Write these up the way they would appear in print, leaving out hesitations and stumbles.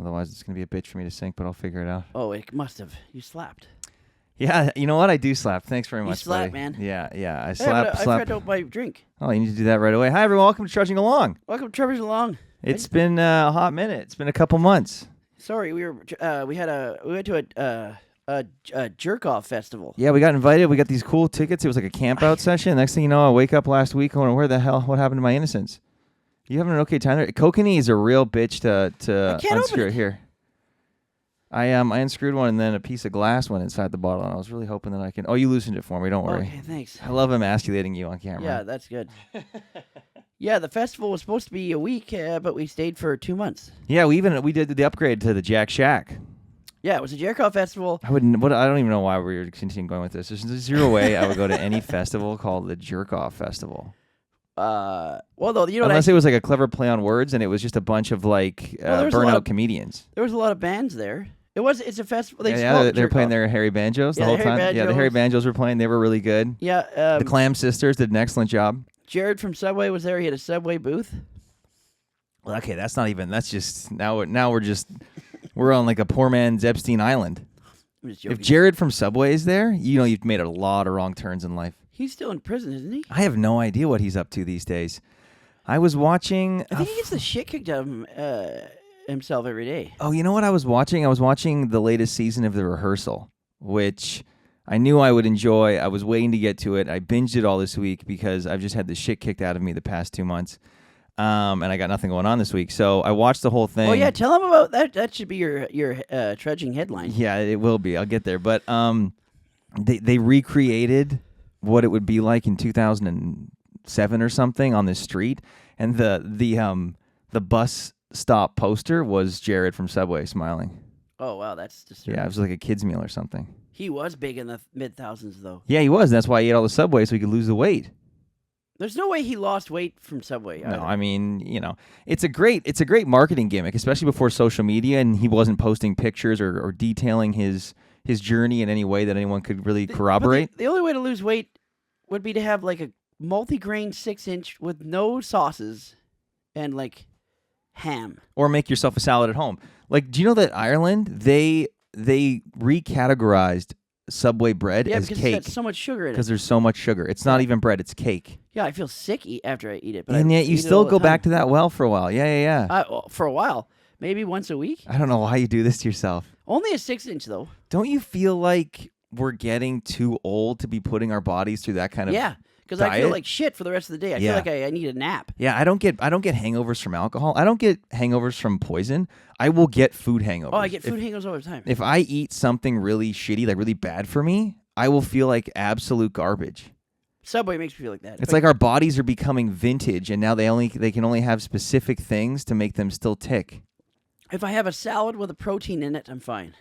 Otherwise, it's going to be a bitch for me to sync, but I'll figure it out. Oh, it must have. You slapped. Yeah, you know what? I do slap. Thanks very much, You slap, buddy. man. Yeah. I Hey, slap. I forgot out my drink. Oh, you need to do that right away. Hi, everyone. Welcome to Trudging Along. Welcome to Trevor's Along. It's been a hot minute. It's been a couple months. Sorry, we went to a jerk off festival. Yeah, we got invited. We got these cool tickets. It was like a camp out session. Next thing you know, I wake up last week going, where the hell? What happened to my innocence? You having an okay time there? Kokanee is a real bitch to unscrew it here. I unscrewed one and then a piece of glass went inside the bottle, and I was really hoping that I can. Oh, you loosened it for me. Don't worry. Okay, thanks. I love emasculating you on camera. Yeah, that's good. Yeah, the festival was supposed to be a week, but we stayed for 2 months. Yeah, we did the upgrade to the Jack Shack. Yeah, it was a jerk off festival. I don't even know why we're continuing going with this. There's zero way I would go to any festival called the Jerk Off Festival. Well, though, you know, unless it was like a clever play on words and it was just a bunch of like burnout comedians. There was a lot of bands there. It's a festival. They're playing their Harry Banjos the whole time. Yeah, the Harry Banjos were playing. They were really good. Yeah, the Clam Sisters did an excellent job. Jared from Subway was there. He had a Subway booth. Well, okay, that's not even. That's just we're on like a poor man's Epstein Island. I'm just joking. If Jared from Subway is there, you know you've made a lot of wrong turns in life. He's still in prison, isn't he? I have no idea what he's up to these days. I was watching. I think he gets the shit kicked out of him. Himself every day. Oh, you know what I was watching? I was watching the latest season of The Rehearsal, which I knew I would enjoy. I was waiting to get to it. I binged it all this week because I've just had the shit kicked out of me the past 2 months. And I got nothing going on this week. So I watched the whole thing. Oh, yeah. Tell them about that. That should be your Trudging headline. Yeah, it will be. I'll get there. But they recreated what it would be like in 2007 or something on this street. And the bus stop poster was Jared from Subway smiling. Oh, wow. That's disturbing. Yeah, it was like a kid's meal or something. He was big in the mid-thousands, though. Yeah, he was. That's why he ate all the Subway, so he could lose the weight. There's no way he lost weight from Subway either. No, I mean, you know, it's a great marketing gimmick, especially before social media, and he wasn't posting pictures or detailing his journey in any way that anyone could really corroborate. The only way to lose weight would be to have like a multi-grain 6-inch with no sauces and like ham. Or make yourself a salad at home. Like, do you know that Ireland, they recategorized Subway bread as cake? Yeah, because there's so much sugar in it. Because there's so much sugar. It's not even bread, it's cake. Yeah, I feel sick after I eat it. But and yet you still go back to that well for a while. Yeah. For a while. Maybe once a week. I don't know why you do this to yourself. Only a 6-inch, though. Don't you feel like we're getting too old to be putting our bodies through that kind of because I feel like shit for the rest of the day. I feel like I need a nap. Yeah, I don't get hangovers from alcohol. I don't get hangovers from poison. I will get food hangovers. Oh, I get food hangovers all the time. If I eat something really shitty, like really bad for me, I will feel like absolute garbage. Subway makes me feel like that. It's like our bodies are becoming vintage, and now they can only have specific things to make them still tick. If I have a salad with a protein in it, I'm fine.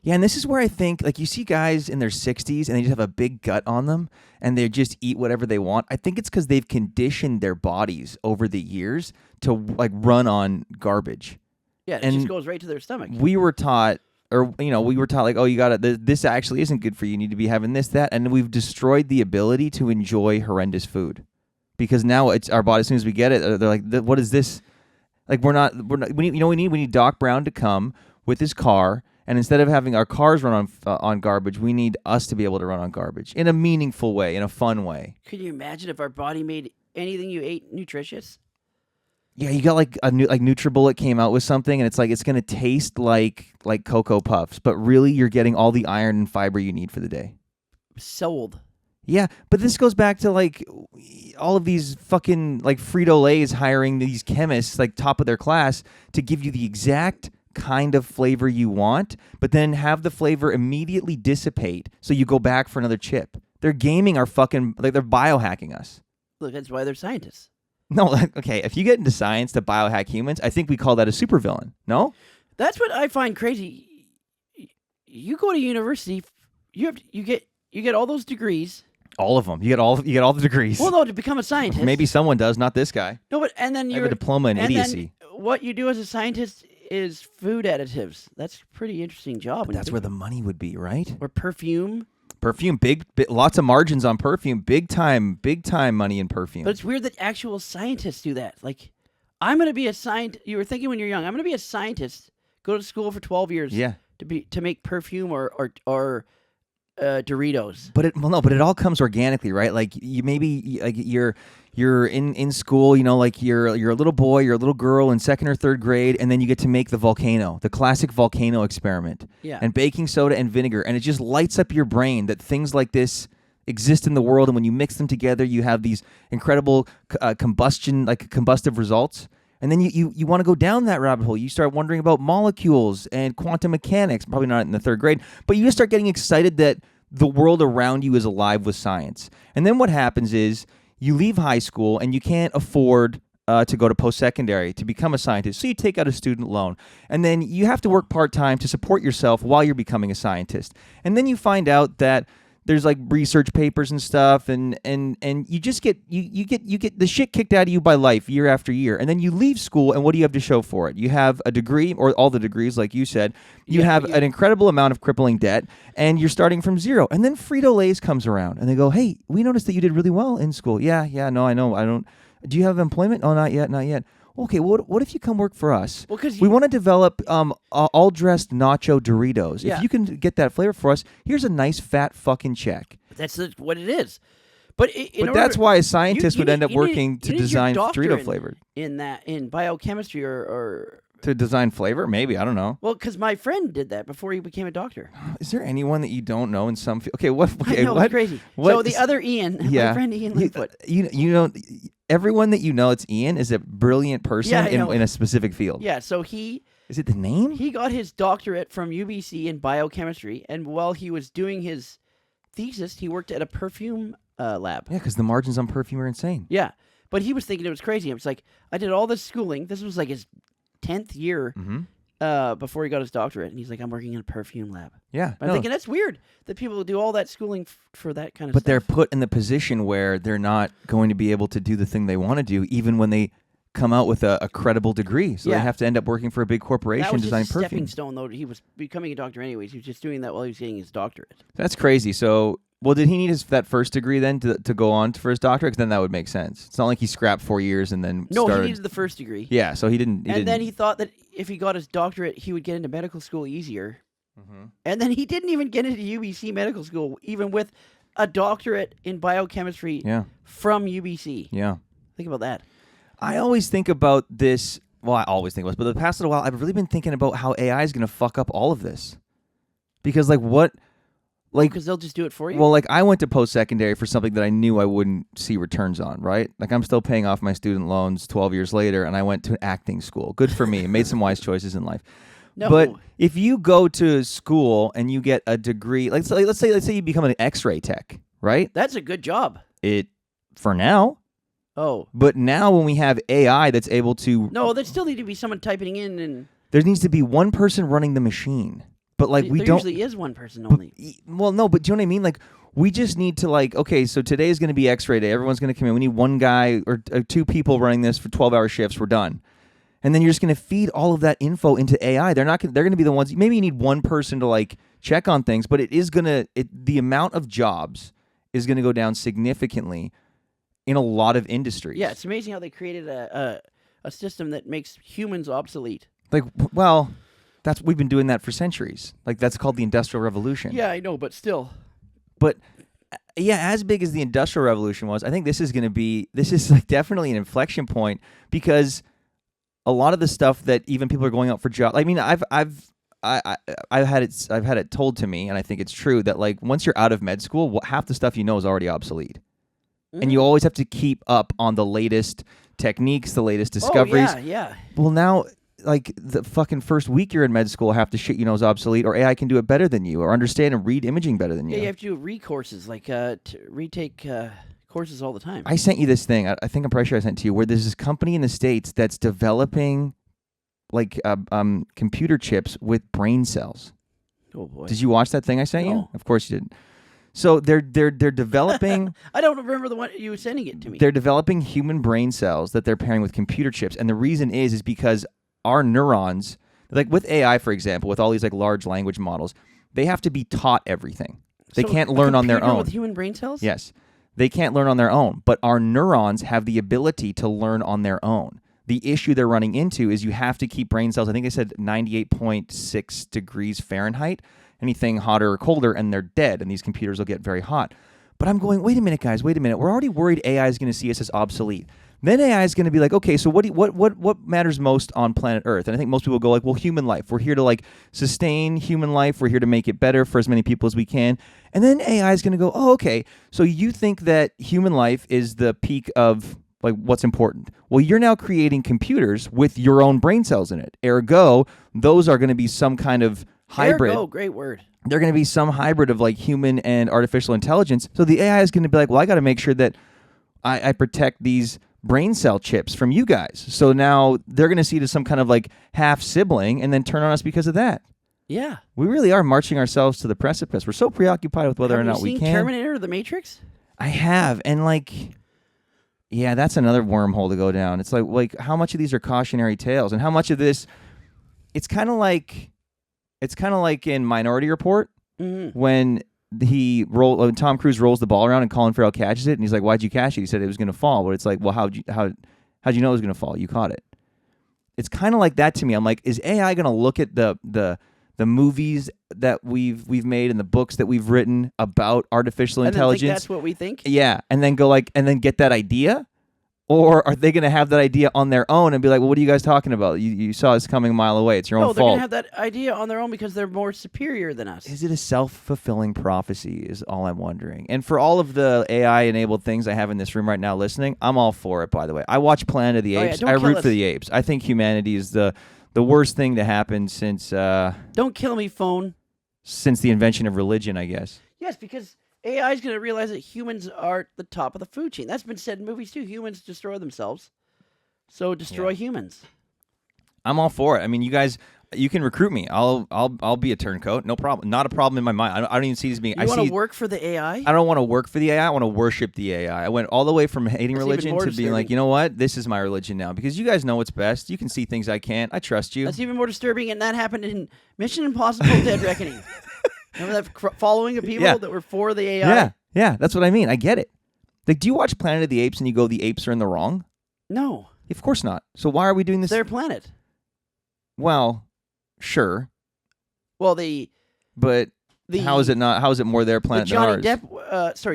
Yeah, and this is where I think, like, you see guys in their 60s and they just have a big gut on them and they just eat whatever they want. I think it's because they've conditioned their bodies over the years to, like, run on garbage. Yeah, it just goes right to their stomach. We were taught, like, oh, you got to, this actually isn't good for you. You need to be having this, that. And we've destroyed the ability to enjoy horrendous food because now it's our body, as soon as we get it, they're like, what is this? Like, we need Doc Brown to come with his car. And instead of having our cars run on garbage, we need us to be able to run on garbage in a meaningful way, in a fun way. Could you imagine if our body made anything you ate nutritious? Yeah, you got like NutriBullet came out with something, and it's like it's gonna taste like Cocoa Puffs, but really you're getting all the iron and fiber you need for the day. Sold. Yeah, but this goes back to like all of these fucking like Frito-Lay's hiring these chemists like top of their class to give you the exact kind of flavor you want, but then have the flavor immediately dissipate so you go back for another chip. They're gaming our fucking, like, they're biohacking us. Look, that's why they're scientists. No, okay, if you get into science to biohack humans, I think we call that a supervillain. No? That's what I find crazy. You go to university, you get all those degrees. All of them. You get all the degrees. Well, no, to become a scientist. Maybe someone does, not this guy. No, but and then I have a diploma in idiocy. Then what you do as a scientist is food additives. That's a pretty interesting job. But that's where the money would be, right? Or perfume. Perfume, big, lots of margins on perfume. Big time money in perfume. But it's weird that actual scientists do that. Like, I'm going to be a scientist. You were thinking when you're young, I'm going to be a scientist go to school for 12 years Yeah. to make perfume or Doritos. But it all comes organically, right? Like you're in school, like you're a little boy, you're a little girl in 2nd or 3rd grade, and then you get to make the classic volcano experiment. Yeah. And baking soda and vinegar, and it just lights up your brain that things like this exist in the world, and when you mix them together, you have these incredible combustive results. And then you want to go down that rabbit hole. You start wondering about molecules and quantum mechanics, probably not in the 3rd grade, but you just start getting excited that the world around you is alive with science. And then what happens is you leave high school and you can't afford to go to post-secondary to become a scientist. So you take out a student loan. And then you have to work part-time to support yourself while you're becoming a scientist. And then you find out that there's like research papers and stuff, and you just get the shit kicked out of you by life year after year, and then you leave school, and what do you have to show for it? You have a degree, or all the degrees, like you said. You have an incredible amount of crippling debt, and you're starting from zero. And then Frito-Lay's comes around, and they go, "Hey, we noticed that you did really well in school." Yeah, no, I know. I don't. Do you have employment? Oh, not yet. Okay, well, what if you come work for us? Well, because we want to develop all-dressed nacho Doritos. Yeah. If you can get that flavor for us, here's a nice fat fucking check. That's what it is. But that's why a scientist would end up working to you need design your Dorito doctorate flavored. in biochemistry or To design flavor? Maybe, I don't know. well, because my friend did that before he became a doctor. Is there anyone that you don't know in some field? Okay, what? Okay, I know, what? it's crazy. So the other Ian, Yeah. my friend Ian Lightfoot. You know, everyone that you know, it's Ian, is a brilliant person Yeah, I know. in a specific field. Yeah, so he Is it the name? he got his doctorate from UBC in biochemistry, and while he was doing his thesis, he worked at a perfume lab. Yeah, because the margins on perfume are insane. Yeah, but he was thinking it was crazy. It was like, I did all this schooling. This was like his 10th year before he got his doctorate, and he's like, I'm working in a perfume lab. Yeah. I'm thinking that's weird that people do all that schooling for that kind of But stuff. they're put in the position where they're not going to be able to do the thing they want to do, even when they come out with a credible degree. So they have to end up working for a big corporation that was designing just a stepping perfume. stone, though. He was becoming a doctor anyways. He was just doing that while he was getting his doctorate. That's crazy. So, well, did he need that first degree then to go on for his doctorate? Because then that would make sense. It's not like he scrapped 4 years and then No, started. he needed the first degree. Yeah, so he didn't. Then he thought that if he got his doctorate, he would get into medical school easier. Mhm. And then he didn't even get into UBC medical school, even with a doctorate in biochemistry from UBC. Yeah. Think about that. I always think about this. Well, I always think about this, but the past little while, I've really been thinking about how AI is going to fuck up all of this. Because, Because they'll just do it for you? Well, I went to post-secondary for something that I knew I wouldn't see returns on, right? Like, I'm still paying off my student loans 12 years later, and I went to acting school. Good for me. Made some wise choices in life. No. But if you go to school and you get a degree, let's say you become an X-ray tech, right? That's a good job. For now. Oh. But now when we have AI that's able to... No, there still need to be someone typing in and... There needs to be one person running the machine. But we there don't... usually is one person only. Well, no, but do you know what I mean? We just need to okay, so today is going to be X-ray day. Everyone's going to come in. We need one guy or two people running this for 12-hour shifts. We're done. And then you're just going to feed all of that info into AI. They're going to be the ones... Maybe you need one person to check on things, but it is going to... The amount of jobs is going to go down significantly in a lot of industries. Yeah, it's amazing how they created a system that makes humans obsolete. We've been doing that for centuries. That's called the Industrial Revolution. Yeah, I know, but still. But yeah, as big as the Industrial Revolution was, I think this is definitely an inflection point, because a lot of the stuff that even people are going out for jobs. I mean, I've had it told to me, and I think it's true, that once you're out of med school, half the stuff you know is already obsolete. And you always have to keep up on the latest techniques, the latest discoveries. Oh, yeah. Well, now, the fucking first week you're in med school, half the shit you know is obsolete, or AI can do it better than you, or understand and read imaging better than you. Yeah, you have to do recourses, to retake courses all the time. I sent you this thing. I think I'm pretty sure I sent it to you, where there's this company in the States that's developing, computer chips with brain cells. Oh, boy. Did you watch that thing I sent you? No. Of course you didn't. So they're developing... I don't remember the one you were sending it to me. They're developing human brain cells that they're pairing with computer chips. And the reason is because our neurons, with AI, for example, with all these large language models, they have to be taught everything. They can't learn on their own. With human brain cells? Yes. They can't learn on their own. But our neurons have the ability to learn on their own. the issue they're running into is you have to keep brain cells, I think they said 98.6 degrees Fahrenheit, anything hotter or colder, and they're dead, and these computers will get very hot. But I'm going, wait a minute, guys, wait a minute. We're already worried AI is going to see us as obsolete. Then AI is going to be like, okay, so what matters most on planet Earth? And I think most people go like, well, human life. We're here to like sustain human life. We're here to make it better for as many people as we can. And then AI is going to go, oh, okay, so you think that human life is the peak of like what's important. Well, you're now creating computers with your own brain cells in it. Ergo, those are going to be some kind of hybrid. Ergo, great word. They're going to be some hybrid of like human and artificial intelligence. So the AI is going to be like, well, I got to make sure that I protect these brain cell chips from you guys. So now they're going to see it as some kind of like half sibling and then turn on us because of that. Yeah. We really are marching ourselves to the precipice. We're so preoccupied with whether or not we can. Have you seen Terminator or The Matrix? I have. And like... yeah, that's another wormhole to go down. It's like how much of these are cautionary tales, and how much of this? It's kind of like in Minority Report when Tom Cruise rolls the ball around and Colin Farrell catches it, and he's like, "Why'd you catch it?" He said it was going to fall, but it's like, well, how'd you know it was going to fall? You caught it. It's kind of like that to me. I'm like, is AI going to look at the movies that we've made and the books that we've written about artificial intelligence? Think that's what we think? Yeah, and then get that idea? Or are they going to have that idea on their own and be like, well, what are you guys talking about? You saw us coming a mile away. It's your own fault. No, they're going to have that idea on their own because they're more superior than us. Is it a self-fulfilling prophecy is all I'm wondering. And for all of the AI-enabled things I have in this room right now listening, I'm all for it, by the way. I watch Planet of the Apes. I root for the apes. I think humanity is the worst thing to happen since... don't kill me, phone. Since the invention of religion, I guess. Yes, because AI is going to realize that humans are at the top of the food chain. That's been said in movies, too. Humans destroy themselves. So destroy humans. I'm all for it. I mean, you guys... you can recruit me. I'll be a turncoat. No problem. Not a problem in my mind. I don't even see this being... You want to work for the AI? I don't want to work for the AI. I want to worship the AI. I went all the way from hating religion to being like, you know what? This is my religion now. Because you guys know what's best. You can see things I can't. I trust you. That's even more disturbing, and that happened in Mission Impossible Dead Reckoning. Remember that following of people that were for the AI? Yeah. That's what I mean. I get it. Like, do you watch Planet of the Apes and you go, the apes are in the wrong? No. Of course not. So why are we doing this? It's their planet. Well... sure. Well, but how is it not? How is it more their planet than ours?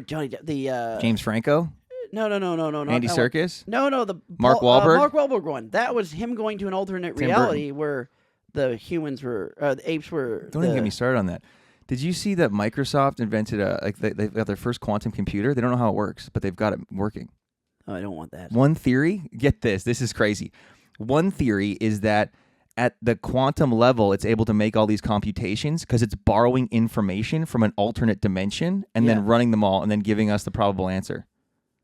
Johnny Depp. The James Franco. No. Andy Serkis. No. The Mark Wahlberg. Mark Wahlberg one. That was him going to an alternate reality where the humans were, the apes were. Don't even get me started on that. Did you see that Microsoft invented they've got their first quantum computer? They don't know how it works, but they've got it working. Oh, I don't want that. One theory. Get this. This is crazy. One theory is that at the quantum level, it's able to make all these computations because it's borrowing information from an alternate dimension and then running them all and then giving us the probable answer.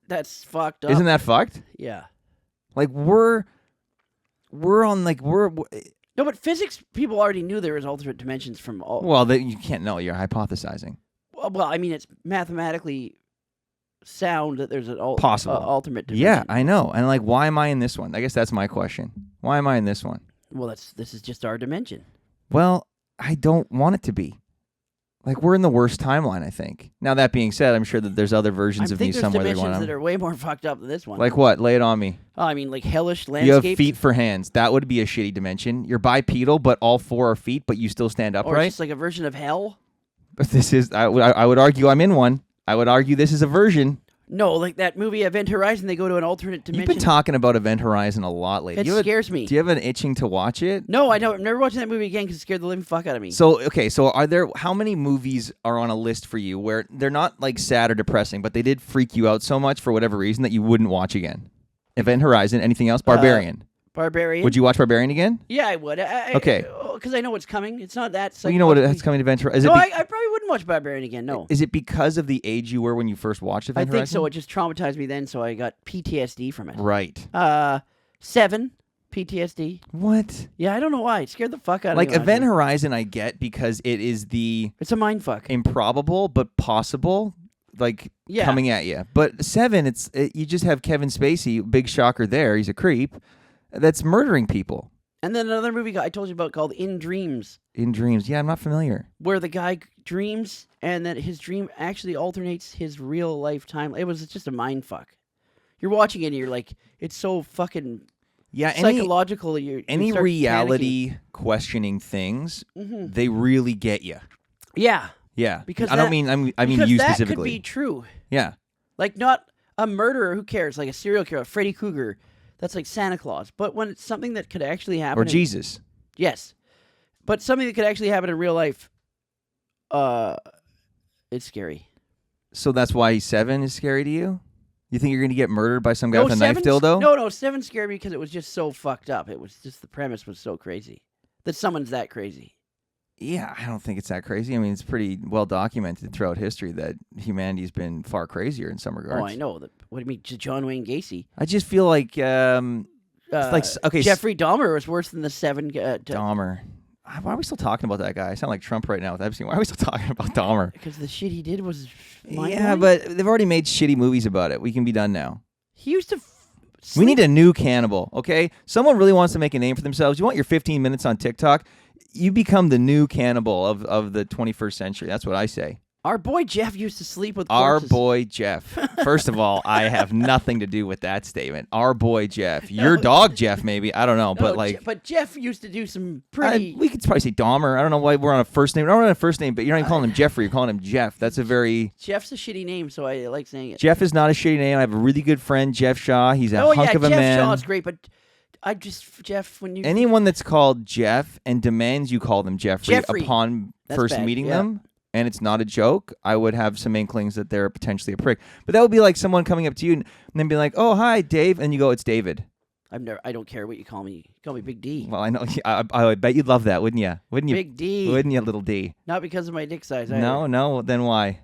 That's fucked up. Isn't that fucked? Yeah. Like we're on like we're. No, but physics people already knew there was alternate dimensions from all. Well, you can't know. You're hypothesizing. Well, I mean, it's mathematically sound that there's an possible alternate dimension. Yeah, I know. And like, why am I in this one? I guess that's my question. Why am I in this one? Well, this is just our dimension. Well, I don't want it to be. Like, we're in the worst timeline, I think. Now, that being said, I'm sure that there's other versions of me somewhere that dimensions that are way more fucked up than this one. Like what? Lay it on me. Oh, I mean, like hellish landscapes. You have feet for hands. That would be a shitty dimension. You're bipedal, but all four are feet, but you still stand upright. Or it's just like a version of hell. But this is, I would argue I'm in one. I would argue this is a version. No, like that movie Event Horizon, they go to an alternate dimension. You've been talking about Event Horizon a lot lately. It scares me. Do you have an itching to watch it? No, I don't. I'm never watching that movie again because it scared the living fuck out of me. So, okay, how many movies are on a list for you where they're not like sad or depressing, but they did freak you out so much for whatever reason that you wouldn't watch again? Event Horizon, anything else? Barbarian. Barbarian. Would you watch Barbarian again? Yeah, I would. Okay. Because I know what's coming. It's not that. Well, you know what's coming to Event Horizon? I probably wouldn't watch Barbarian again, no. Is it because of the age you were when you first watched Event Horizon? I think so. It just traumatized me then, so I got PTSD from it. Right. 7, PTSD. What? Yeah, I don't know why. It scared the fuck out of me. Like, Event Horizon I get because it is it's a mindfuck. Improbable, but possible. Like, coming at you. But 7, you just have Kevin Spacey, big shocker there, he's a creep, that's murdering people. And then another movie I told you about called In Dreams. In Dreams, yeah, I'm not familiar. Where the guy dreams, and that his dream actually alternates his real life time. It was just a mind fuck. You're watching it, and you're like, it's so fucking Yeah, psychological. You any start reality questioning things, they really get you. Yeah. Yeah, because I mean you that specifically. Could be true. Yeah, like not a murderer. Who cares? Like a serial killer, Freddy Krueger. That's like Santa Claus. But when it's something that could actually happen, or Jesus. Yes, but something that could actually happen in real life, it's scary. So that's why 7 is scary to you? You think you're going to get murdered by some guy with a knife dildo? No, 7 scared me because it was just so fucked up. It was just the premise was so crazy that someone's that crazy. Yeah, I don't think it's that crazy. I mean, it's pretty well documented throughout history that humanity's been far crazier in some regards. Oh, I know. What do you mean, John Wayne Gacy? I just feel like, okay, Jeffrey Dahmer was worse than the 7. Dahmer. Why are we still talking about that guy? I sound like Trump right now with Epstein. Why are we still talking about Dahmer? Because the shit he did was mind-blowing. Yeah, but they've already made shitty movies about it. We can be done now. He used to. We need a new cannibal, okay? Someone really wants to make a name for themselves. You want your 15 minutes on TikTok? You become the new cannibal of the 21st century. That's what I say. Our boy Jeff used to sleep with Our corpses. boy Jeff. First of all, I have nothing to do with that statement. Our boy Jeff. Your dog Jeff, maybe. I don't know. But Jeff used to do some pretty. We could probably say Dahmer. I don't know why we're on a first name. We're not on a first name, but you're not even calling him Jeffrey. You're calling him Jeff. That's a very. Jeff's a shitty name, so I like saying it. Jeff is not a shitty name. I have a really good friend, Jeff Shaw. He's a hunk of a Jeff man. Shaw is great, but Jeff, when you anyone that's called Jeff and demands you call them Jeffrey. Upon That's first bad, meeting yeah. them, and it's not a joke, I would have some inklings that they're potentially a prick. But that would be like someone coming up to you and then being like, "Oh, hi, Dave," and you go, "It's David." I don't care what you call me. Call me Big D. Well, I know. I bet you'd love that, wouldn't you? Wouldn't you? Big D. Wouldn't you, little D? Not because of my dick size. Either. No. Then why?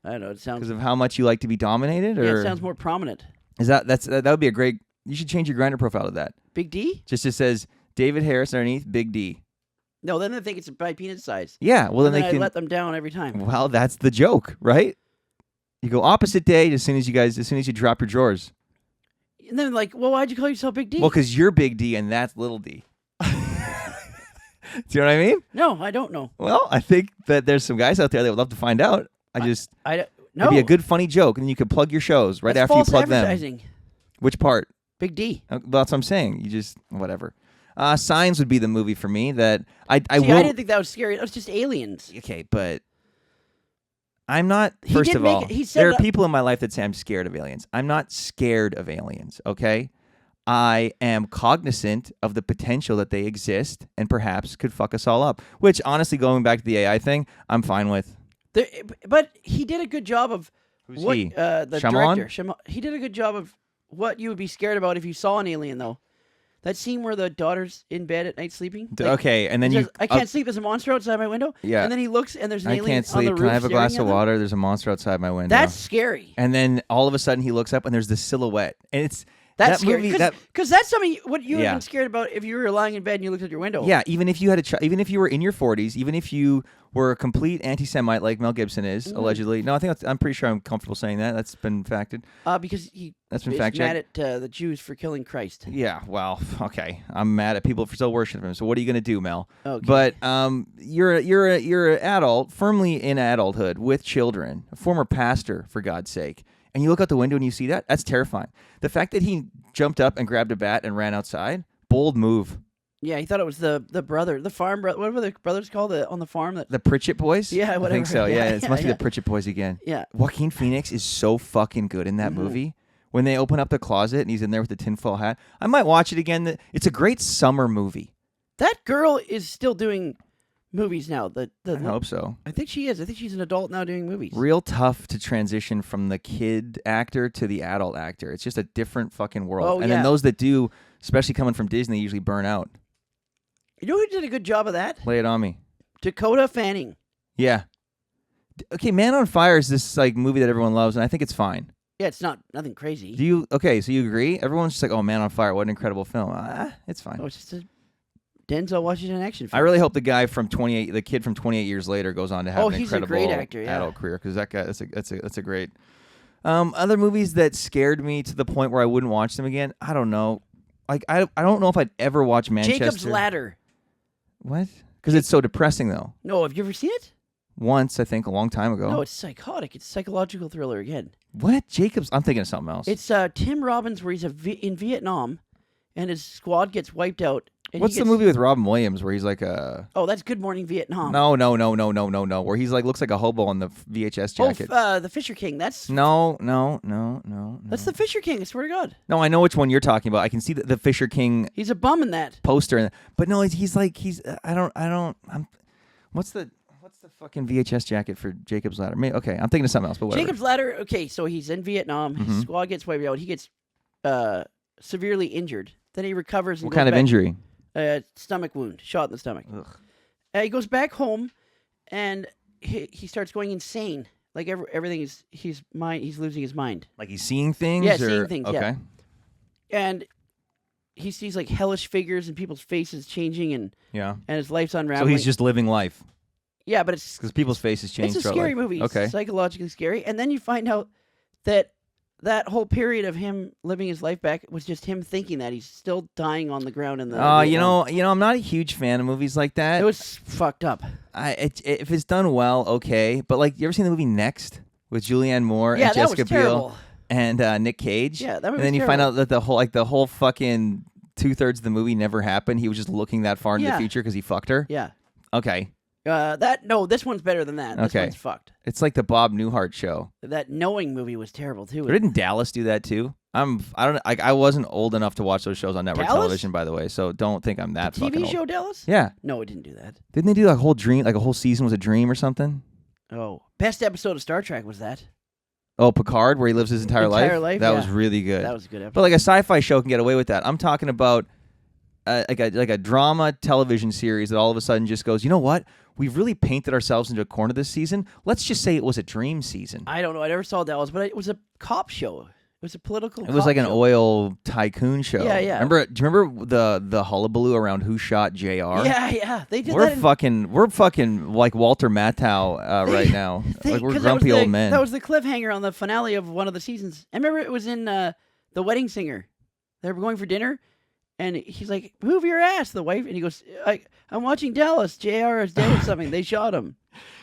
I don't know. It sounds Because of how much you like to be dominated, or it sounds more prominent. Is that would be a great? You should change your Grindr profile to that. Big D? Just it says David Harris underneath, Big D. No, then they think it's my penis size. Yeah, well then and they I can let them down every time. Well, that's the joke, right? You go opposite day as soon as you drop your drawers. And then like, well, why'd you call yourself Big D? Well, because you're Big D and that's Little D. Do you know what I mean? No, I don't know. Well, I think that there's some guys out there that would love to find out. No. It'd be a good funny joke, and then you could plug your shows right that's after you false plug advertising. them. Which part? Big D. Well, that's what I'm saying. You just whatever. Signs would be the movie for me that I didn't think that was scary. That was just aliens. Okay, but I'm not. First of all, there are people in my life that say I'm scared of aliens. I'm not scared of aliens. Okay, I am cognizant of the potential that they exist and perhaps could fuck us all up. Which, honestly, going back to the AI thing, I'm fine with. But he did a good job of Who's what he? the Shyamalan? director. He did a good job of what you would be scared about if you saw an alien, though. That scene where the daughter's in bed at night sleeping. Okay, and then I can't sleep. There's a monster outside my window. Yeah. And then he looks, and there's an alien I can't on sleep. the roof. Can I have a glass staring of at water? There's a monster outside my window. That's scary. And then all of a sudden he looks up and there's this silhouette, and it's That's that scary. movie. Because that's something what you would Yeah. have been scared about if you were lying in bed and you looked at your window. Yeah, even if you had even if you were in your 40s, even if you were a complete anti-Semite like Mel Gibson is allegedly. No, I'm pretty sure I'm comfortable saying that. That's been facted. Because he That's been is fact mad checked. at the Jews for killing Christ. Yeah, well, okay. I'm mad at people for still worshiping him. So what are you gonna do, Mel? Okay. But you're an adult, firmly in adulthood with children, a former pastor, for God's sake. And you look out the window and you see that, that's terrifying. The fact that he jumped up and grabbed a bat and ran outside, bold move. Yeah, he thought it was the brother, the farm brother. What were the brothers called on the farm? The Pritchett boys? Yeah, whatever. I think so, yeah. It must be yeah. the Pritchett boys again. Yeah. Joaquin Phoenix is so fucking good in that movie. When they open up the closet and he's in there with the tinfoil hat. I might watch it again. It's a great summer movie. That girl is still doing movies now. I hope so. I think she is. I think she's an adult now doing movies. Real tough to transition from the kid actor to the adult actor. It's just a different fucking world. Oh, and then those that do, especially coming from Disney, usually burn out. You know who did a good job of that? Lay it on me. Dakota Fanning. Yeah. Okay, Man on Fire is this like movie that everyone loves, and I think it's fine. Yeah, it's nothing crazy. Do you? Okay, so you agree? Everyone's just like, "Oh, Man on Fire, what an incredible film." It's fine. Oh, it's just a Denzel Washington action film. I really hope the kid from 28 years later goes on to have an he's a incredible great actor, yeah. adult career, because that guy, that's a great. Other movies that scared me to the point where I wouldn't watch them again. I don't know. Like I don't know if I'd ever watch Manchester. Jacob's Ladder. What? Because it's so depressing, though. No, have you ever seen it? Once, I think, a long time ago. No, it's psychotic. It's a psychological thriller again. What? Jacobs? I'm thinking of something else. It's Tim Robbins where he's in Vietnam, and his squad gets wiped out. And What's the movie with Robin Williams where he's like a... Oh, that's Good Morning Vietnam. No. Where he's like looks like a hobo on the VHS jacket. The Fisher King. That's... No. That's the Fisher King, I swear to God. No, I know which one you're talking about. I can see the Fisher King... He's a bum in that. ...poster. But no, he's what's the fucking VHS jacket for Jacob's Ladder? Okay, I'm thinking of something else, but whatever. Jacob's Ladder, okay, so he's in Vietnam. His squad gets wiped out. He gets severely injured. Then he recovers. And what kind of injury? Stomach wound, shot in the stomach. He goes back home, and he starts going insane. Like everything is he's losing his mind. Like he's seeing things. Yeah, seeing things. Okay. Yeah. And he sees like hellish figures and people's faces changing, and his life's unraveling. So he's just living life. Yeah, but it's because people's faces change. It's a scary movie. Okay. It's psychologically scary, and then you find out that whole period of him living his life back was just him thinking that he's still dying on the ground in the. You know, I'm not a huge fan of movies like that. It was fucked up. If it's done well, okay. But like, you ever seen the movie Next with Julianne Moore and Jessica Biel and Nick Cage? Yeah, that movie. And then you find out that the whole fucking 2/3 of the movie never happened. He was just looking that far into the future because he fucked her. Yeah. Okay. This one's better than that. This one's fucked. It's like the Bob Newhart show. That Knowing movie was terrible too. Didn't Dallas do that too? I wasn't old enough to watch those shows on network television, by the way. So don't think I'm that fucking TV old. show Dallas? Yeah. No, it didn't do that. Didn't they do like a whole dream? Like a whole season was a dream or something? Oh, best episode of Star Trek was that. Oh, Picard, where he lives his entire life. That yeah. was really good. That was a good episode. But like a sci-fi show can get away with that. I'm talking about like a drama television series that all of a sudden just goes, you know what? We've really painted ourselves into a corner this season. Let's just say it was a dream season. I don't know. I never saw Dallas, but it was a cop show. It was a political. It was like an oil tycoon show. Yeah. Do you remember the hullabaloo around who shot JR? Yeah. They did we're that. We're fucking like Walter Matthau right now. Like we're grumpy old men. That was the cliffhanger on the finale of one of the seasons. I remember it was in The Wedding Singer. They were going for dinner. And he's like, move your ass, the wife. And he goes, I'm watching Dallas. JR is dead or something. They shot him.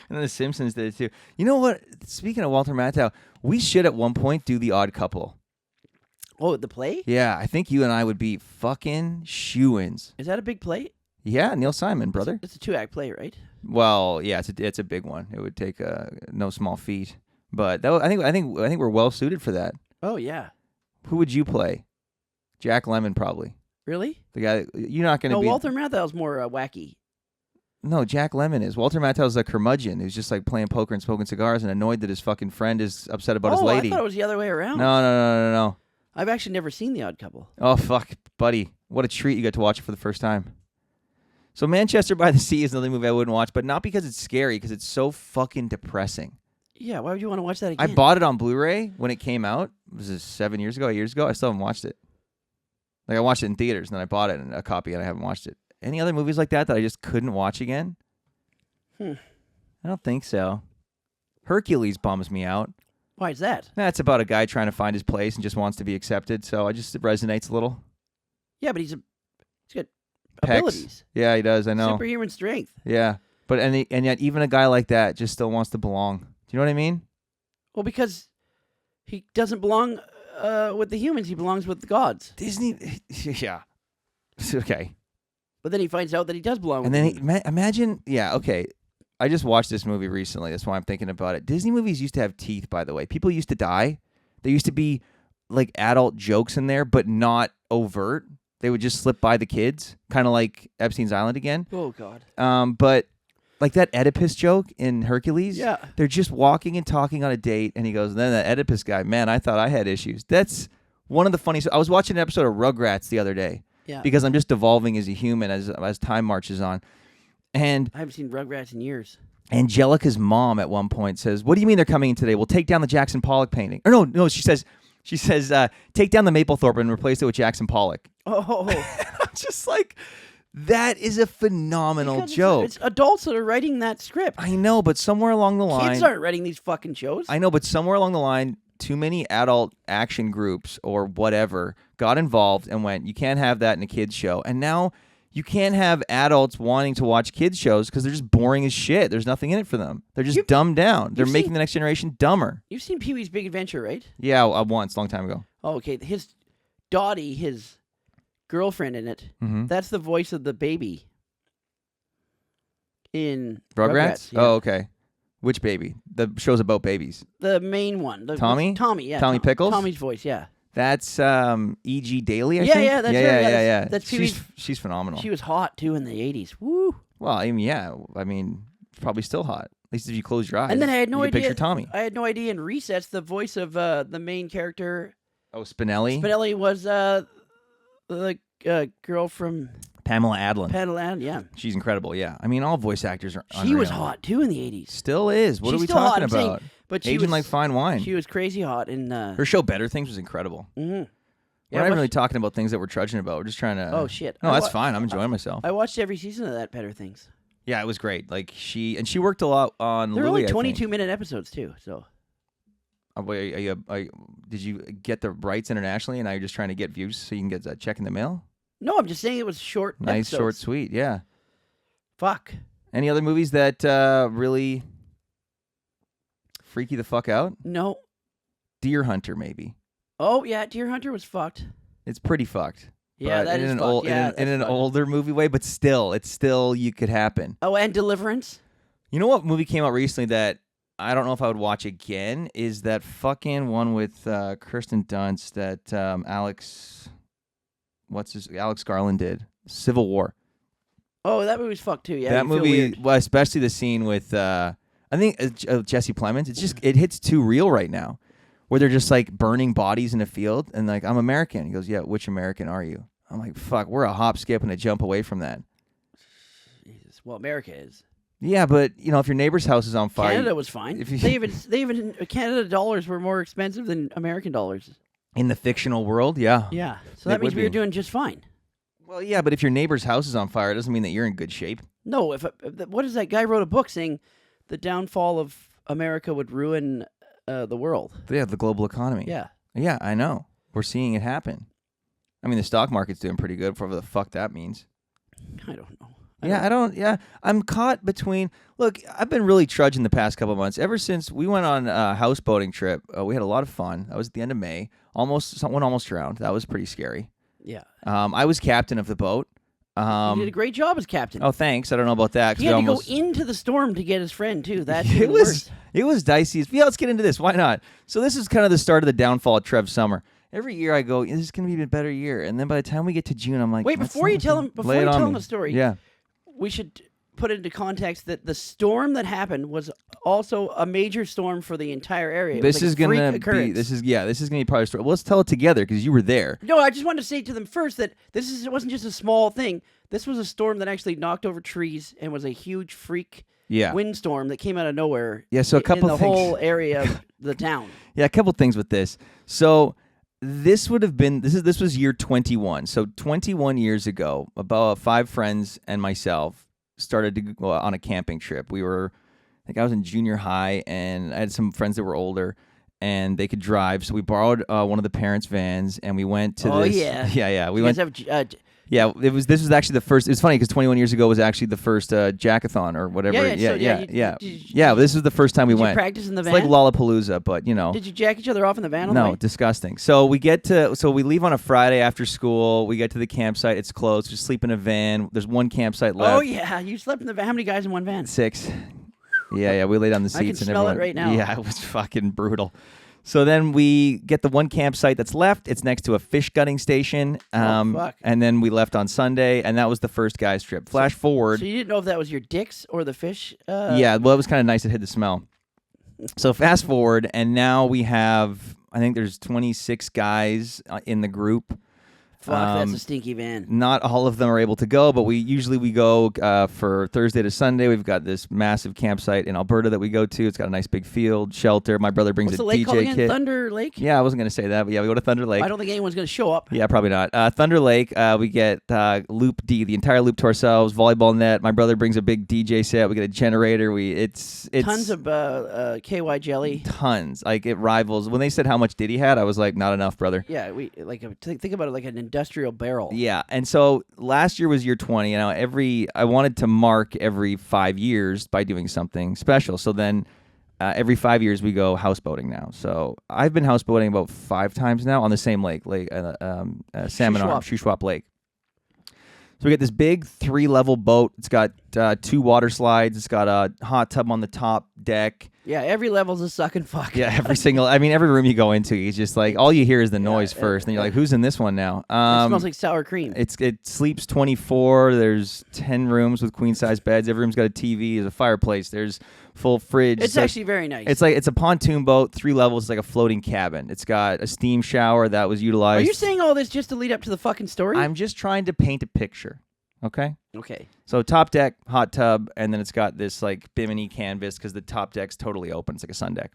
And then The Simpsons did it too. You know what? Speaking of Walter Matthau, we should at one point do The Odd Couple. Oh, the play? Yeah, I think you and I would be fucking shoo-ins. Is that a big play? Yeah, Neil Simon, brother. It's a 2-act play, right? Well, yeah, it's a big one. It would take no small feat. But I think we're well suited for that. Oh, yeah. Who would you play? Jack Lemmon, probably. Really? The guy you're not going to be. No, Walter Matthau's more wacky. No, Jack Lemmon is. Walter Matthau's a curmudgeon who's just like playing poker and smoking cigars and annoyed that his fucking friend is upset about his lady. I thought it was the other way around. No. I've actually never seen The Odd Couple. Oh, fuck, buddy. What a treat you got to watch it for the first time. So Manchester by the Sea is another movie I wouldn't watch, but not because it's scary, because it's so fucking depressing. Yeah, why would you want to watch that again? I bought it on Blu-ray when it came out. Was it 7 years ago, 8 years ago? I still haven't watched it. Like, I watched it in theaters, and then I bought it in a copy, and I haven't watched it. Any other movies like that I just couldn't watch again? I don't think so. Hercules bums me out. Why is that? That's about a guy trying to find his place and just wants to be accepted, so it resonates a little. Yeah, but he's got Pecs. abilities. Yeah, he does, I know. Superhuman strength. Yeah, but and yet even a guy like that just still wants to belong. Do you know what I mean? Well, because he doesn't belong with the humans. He belongs with the gods. Disney, yeah. Okay. But then he finds out that he does belong with them. And then imagine, yeah, okay. I just watched this movie recently. That's why I'm thinking about it. Disney movies used to have teeth, by the way. People used to die. There used to be like adult jokes in there, but not overt. They would just slip by the kids, kind of like Epstein's Island again. Oh, God. But like that Oedipus joke in Hercules, yeah. They're just walking and talking on a date, and he goes, then that Oedipus guy, man, I thought I had issues. That's one of the funniest. I was watching an episode of Rugrats the other day because I'm just devolving as a human as time marches on. And I haven't seen Rugrats in years. Angelica's mom at one point says, what do you mean they're coming in today? We'll take down the Jackson Pollock painting. Or no, she says, take down the Mapplethorpe and replace it with Jackson Pollock. Oh. I'm just like, that is a phenomenal joke. It's adults that are writing that script. I know, but somewhere along the line... Kids aren't writing these fucking shows. I know, but somewhere along the line, too many adult action groups or whatever got involved and went, you can't have that in a kid's show. And now... you can't have adults wanting to watch kids shows because they're just boring as shit. There's nothing in it for them. They're just dumbed down. They're making the next generation dumber. You've seen Pee-wee's Big Adventure, right? Yeah, once, a long time ago. Oh, okay. His Dottie, his girlfriend in it. Mm-hmm. That's the voice of the baby in Rugrats? Yeah. Oh, okay. Which baby? The show's about babies. The main one. Tommy? Tommy, yeah. Tommy Pickles? Tommy's voice, yeah. That's E.G. Daily, I Yeah, think? yeah, that's her. Yeah. That's she's phenomenal. She was hot, too, in the 80s. Woo! Well, I mean, yeah. I mean, probably still hot. At least if you close your eyes. And then I had no you can idea. picture Tommy. I had no idea in Recess the voice of the main character. Oh, Spinelli? Spinelli was the girl from Pamela Adlon. Padaland, yeah. She's incredible, yeah. I mean, all voice actors are She was unreal. hot, too, in the 80s. Still is. What She's are we still hot, talking I'm saying, about? but she Aging was like fine wine. She was crazy hot in... Her show Better Things was incredible. Mm-hmm. We're not even really talking about things that we're trudging about. We're just trying to... Oh, shit. No, that's fine. I'm enjoying myself. I watched every season of that Better Things. Yeah, it was great. Like, she worked a lot on They're Louis, only I think. 22-minute episodes, too, so... Did you get the rights internationally, and now you're just trying to get views so you can get a check in the mail? No, I'm just saying it was short Nice, episodes. short, sweet, yeah. Fuck. Any other movies that really freak you the fuck out? No. Deer Hunter, maybe. Oh, yeah, Deer Hunter was fucked. It's pretty fucked. Yeah, but that in is an fucked. Yeah, in an fucked. older movie way, but still, you could happen. Oh, and Deliverance? You know what movie came out recently that I don't know if I would watch again? Is that fucking one with Kirsten Dunst that Alex Garland did? Civil War. Oh, that movie's fucked, too. Yeah, that you feel movie, weird. well, especially the scene with I think Jesse Plemons. It's just it hits too real right now, where they're just like burning bodies in a field, and like, I'm American. He goes, yeah, which American are you? I'm like, fuck, we're a hop, skip, and a jump away from that. Jesus. Well, America is. Yeah, but you know, if your neighbor's house is on fire, Canada was fine. If you- They even Canada dollars were more expensive than American dollars. in the fictional world, yeah. Yeah, so They that means would we were be. doing just fine. Well, yeah, but if your neighbor's house is on fire, it doesn't mean that you're in good shape. No, what is that guy wrote a book saying the downfall of America would ruin the world? Yeah, the global economy. Yeah. Yeah, I know. We're seeing it happen. I mean, the stock market's doing pretty good, whatever the fuck that means. I don't know. I'm caught between. Look, I've been really trudging the past couple of months. Ever since we went on a houseboating trip, we had a lot of fun. That was at the end of May. Someone almost drowned. That was pretty scary. Yeah. I was captain of the boat. He did a great job as captain. Oh, thanks. I don't know about that. 'Cause He had we to almost, go into the storm to get his friend, too. That's it even was worse. it was dicey. Yeah, let's get into this. Why not? So this is kind of the start of the downfall of Trev's summer. Every year I go, this is going to be a better year, and then by the time we get to June, I'm like, Wait, "That's before not you tell good." him, before Lay it you on tell me. him the story, Yeah. we should put into context that the storm that happened was also a major storm for the entire area. It was This like is a freak gonna be. occurrence. This is gonna be part of the story. Well, let's tell it together because you were there. No, I just wanted to say to them first that it wasn't just a small thing. This was a storm that actually knocked over trees and was a huge freak Yeah. windstorm that came out of nowhere. Yeah, so a couple in the things. whole area of the town. Yeah, a couple things with this. So this would have been this was year 21. So 21 years ago, about 5 friends and myself started to go on a camping trip. I think I was in junior high, and I had some friends that were older, and they could drive. So we borrowed one of the parents' vans, and we went to Oh, this. yeah. Yeah. We You went. guys have, Yeah, this was actually the first. It was funny because 21 years ago was actually the first Jackathon or whatever. Yeah, This was the first time we did you went. practice in the It's van? like Lollapalooza, but you know. Did you jack each other off in the van on the No, way? disgusting. So we leave on a Friday after school. We get to the campsite. It's closed. We sleep in a van. There's one campsite left. Oh, yeah. You slept in the van. How many guys in one van? 6. Yeah. We laid on the seats. I can and smell it everyone, right now. Yeah, it was fucking brutal. So then we get the one campsite that's left. It's next to a fish gutting station. Fuck. And then we left on Sunday, and that was the first guy's trip. Flash forward. So you didn't know if that was your dicks or the fish? Yeah, well, it was kind of nice. It hid the smell. So fast forward, and now we have, I think there's 26 guys in the group. Fuck, that's a stinky van. Not all of them are able to go, but we usually go for Thursday to Sunday. We've got this massive campsite in Alberta that we go to. It's got a nice big field, shelter. My brother brings What's a the lake called DJ again? kit. Thunder Lake? Yeah, I wasn't going to say that, but yeah, we go to Thunder Lake. I don't think anyone's going to show up. Yeah, probably not. Thunder Lake, we get Loop D, the entire loop to ourselves, volleyball net. My brother brings a big DJ set. We get a generator. It's Tons of KY jelly. tons. Like it rivals. When they said how much Diddy had, I was like, not enough, brother. Yeah, think about it like an industrial barrel. Yeah, and so last year was year 20, and I wanted to mark every 5 years by doing something special. So then every 5 years we go houseboating now. So I've been houseboating about 5 times now on the same lake, Salmon Arm, Shuswap Lake. So we get this big 3-level boat. It's got 2 water slides. It's got a hot tub on the top deck. Yeah, every level's a sucking fuck. Yeah, every room you go into, he's just like, all you hear is the noise first. And you're like, who's in this one now? It smells like sour cream. It sleeps 24. There's 10 rooms with queen-size beds. Every room's got a TV. There's a fireplace. There's full fridge. It's actually very nice. It's a pontoon boat, 3 levels. It's like a floating cabin. It's got a steam shower that was utilized. Are you saying all this just to lead up to the fucking story? I'm just trying to paint a picture. Okay? Okay. So top deck, hot tub, and then it's got this like bimini canvas because the top deck's totally open. It's like a sun deck.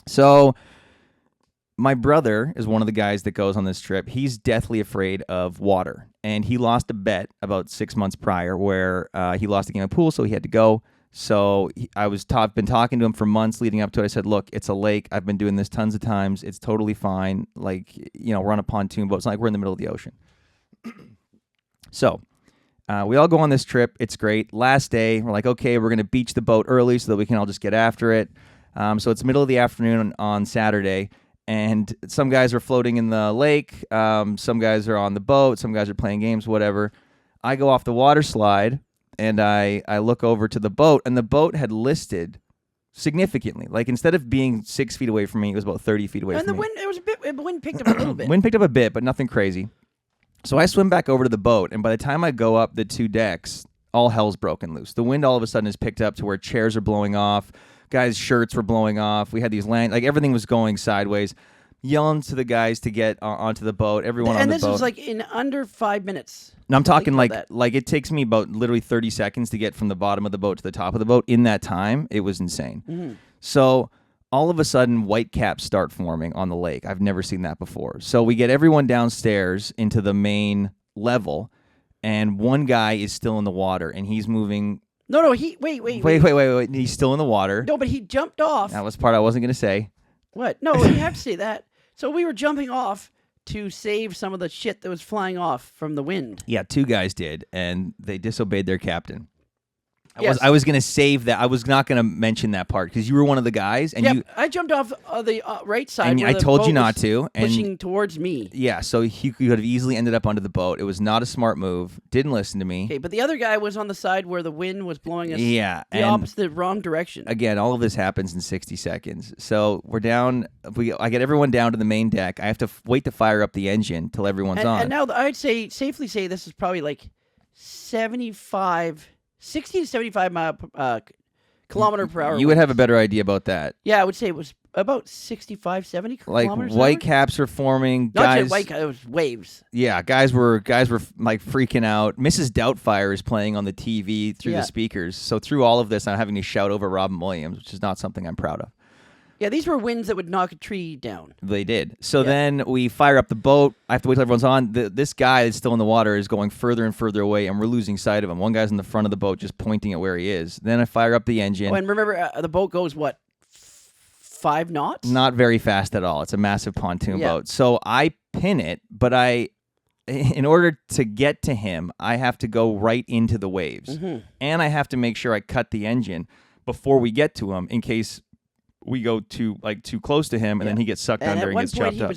So my brother is one of the guys that goes on this trip. He's deathly afraid of water, and he lost a bet about 6 months prior where he lost a game of pool, so he had to go. So I've been talking to him for months leading up to it. I said, look, it's a lake. I've been doing this tons of times. It's totally fine. Like, we're on a pontoon boat. It's not like we're in the middle of the ocean. So we all go on this trip. It's great. Last day, we're like, okay, we're going to beach the boat early so that we can all just get after it. So it's middle of the afternoon on Saturday, and some guys are floating in the lake. Some guys are on the boat. Some guys are playing games, whatever. I go off the water slide, and I look over to the boat, and the boat had listed significantly. Like, instead of being 6 feet away from me, it was about 30 feet away from me. And the wind, the wind picked up a little bit. Wind picked up a bit, but nothing crazy. So I swim back over to the boat, and by the time I go up the 2 decks, all hell's broken loose. The wind all of a sudden is picked up to where chairs are blowing off, guys' shirts were blowing off. We had these everything was going sideways. Yelling to the guys to get onto the boat. Everyone on the boat. And this was like in under 5 minutes. No, I'm talking like it takes me about literally 30 seconds to get from the bottom of the boat to the top of the boat. In that time, it was insane. Mm-hmm. So all of a sudden, white caps start forming on the lake. I've never seen that before. So we get everyone downstairs into the main level, and one guy is still in the water, and he's moving. No, wait. He's still in the water. No, but he jumped off. That was part I wasn't going to say. What? No, you have to say that. So we were jumping off to save some of the shit that was flying off from the wind. Yeah, 2 guys did, and they disobeyed their captain. Yes. I was going to save that. I was not going to mention that part because you were one of the guys. And I jumped off the right side. And where I the told boat you not was to. And pushing towards me. Yeah, so you could have easily ended up under the boat. It was not a smart move. Didn't listen to me. Okay, but the other guy was on the side where the wind was blowing us the opposite, wrong direction. Again, all of this happens in 60 seconds. So we're down. I get everyone down to the main deck. I have to wait to fire up the engine till everyone's on. And now I'd safely say this is probably like 60 to 75 kilometer per hour. You would have a better idea about that. Yeah, I would say it was about 65, 70 kilometers Like white an hour? caps are forming. Not guys, just white caps, it was waves. Yeah, guys were like freaking out. Mrs. Doubtfire is playing on the TV through the speakers. So through all of this, I'm having to shout over Robin Williams, which is not something I'm proud of. Yeah, these were winds that would knock a tree down. They did. So then we fire up the boat. I have to wait till everyone's on. This guy that's still in the water is going further and further away, and we're losing sight of him. One guy's in the front of the boat just pointing at where he is. Then I fire up the engine. Oh, and remember, the boat goes, what, 5 knots? Not very fast at all. It's a massive pontoon boat. So I pin it, but in order to get to him, I have to go right into the waves. Mm-hmm. And I have to make sure I cut the engine before we get to him in case we go too close to him and then he gets sucked under and gets chopped up.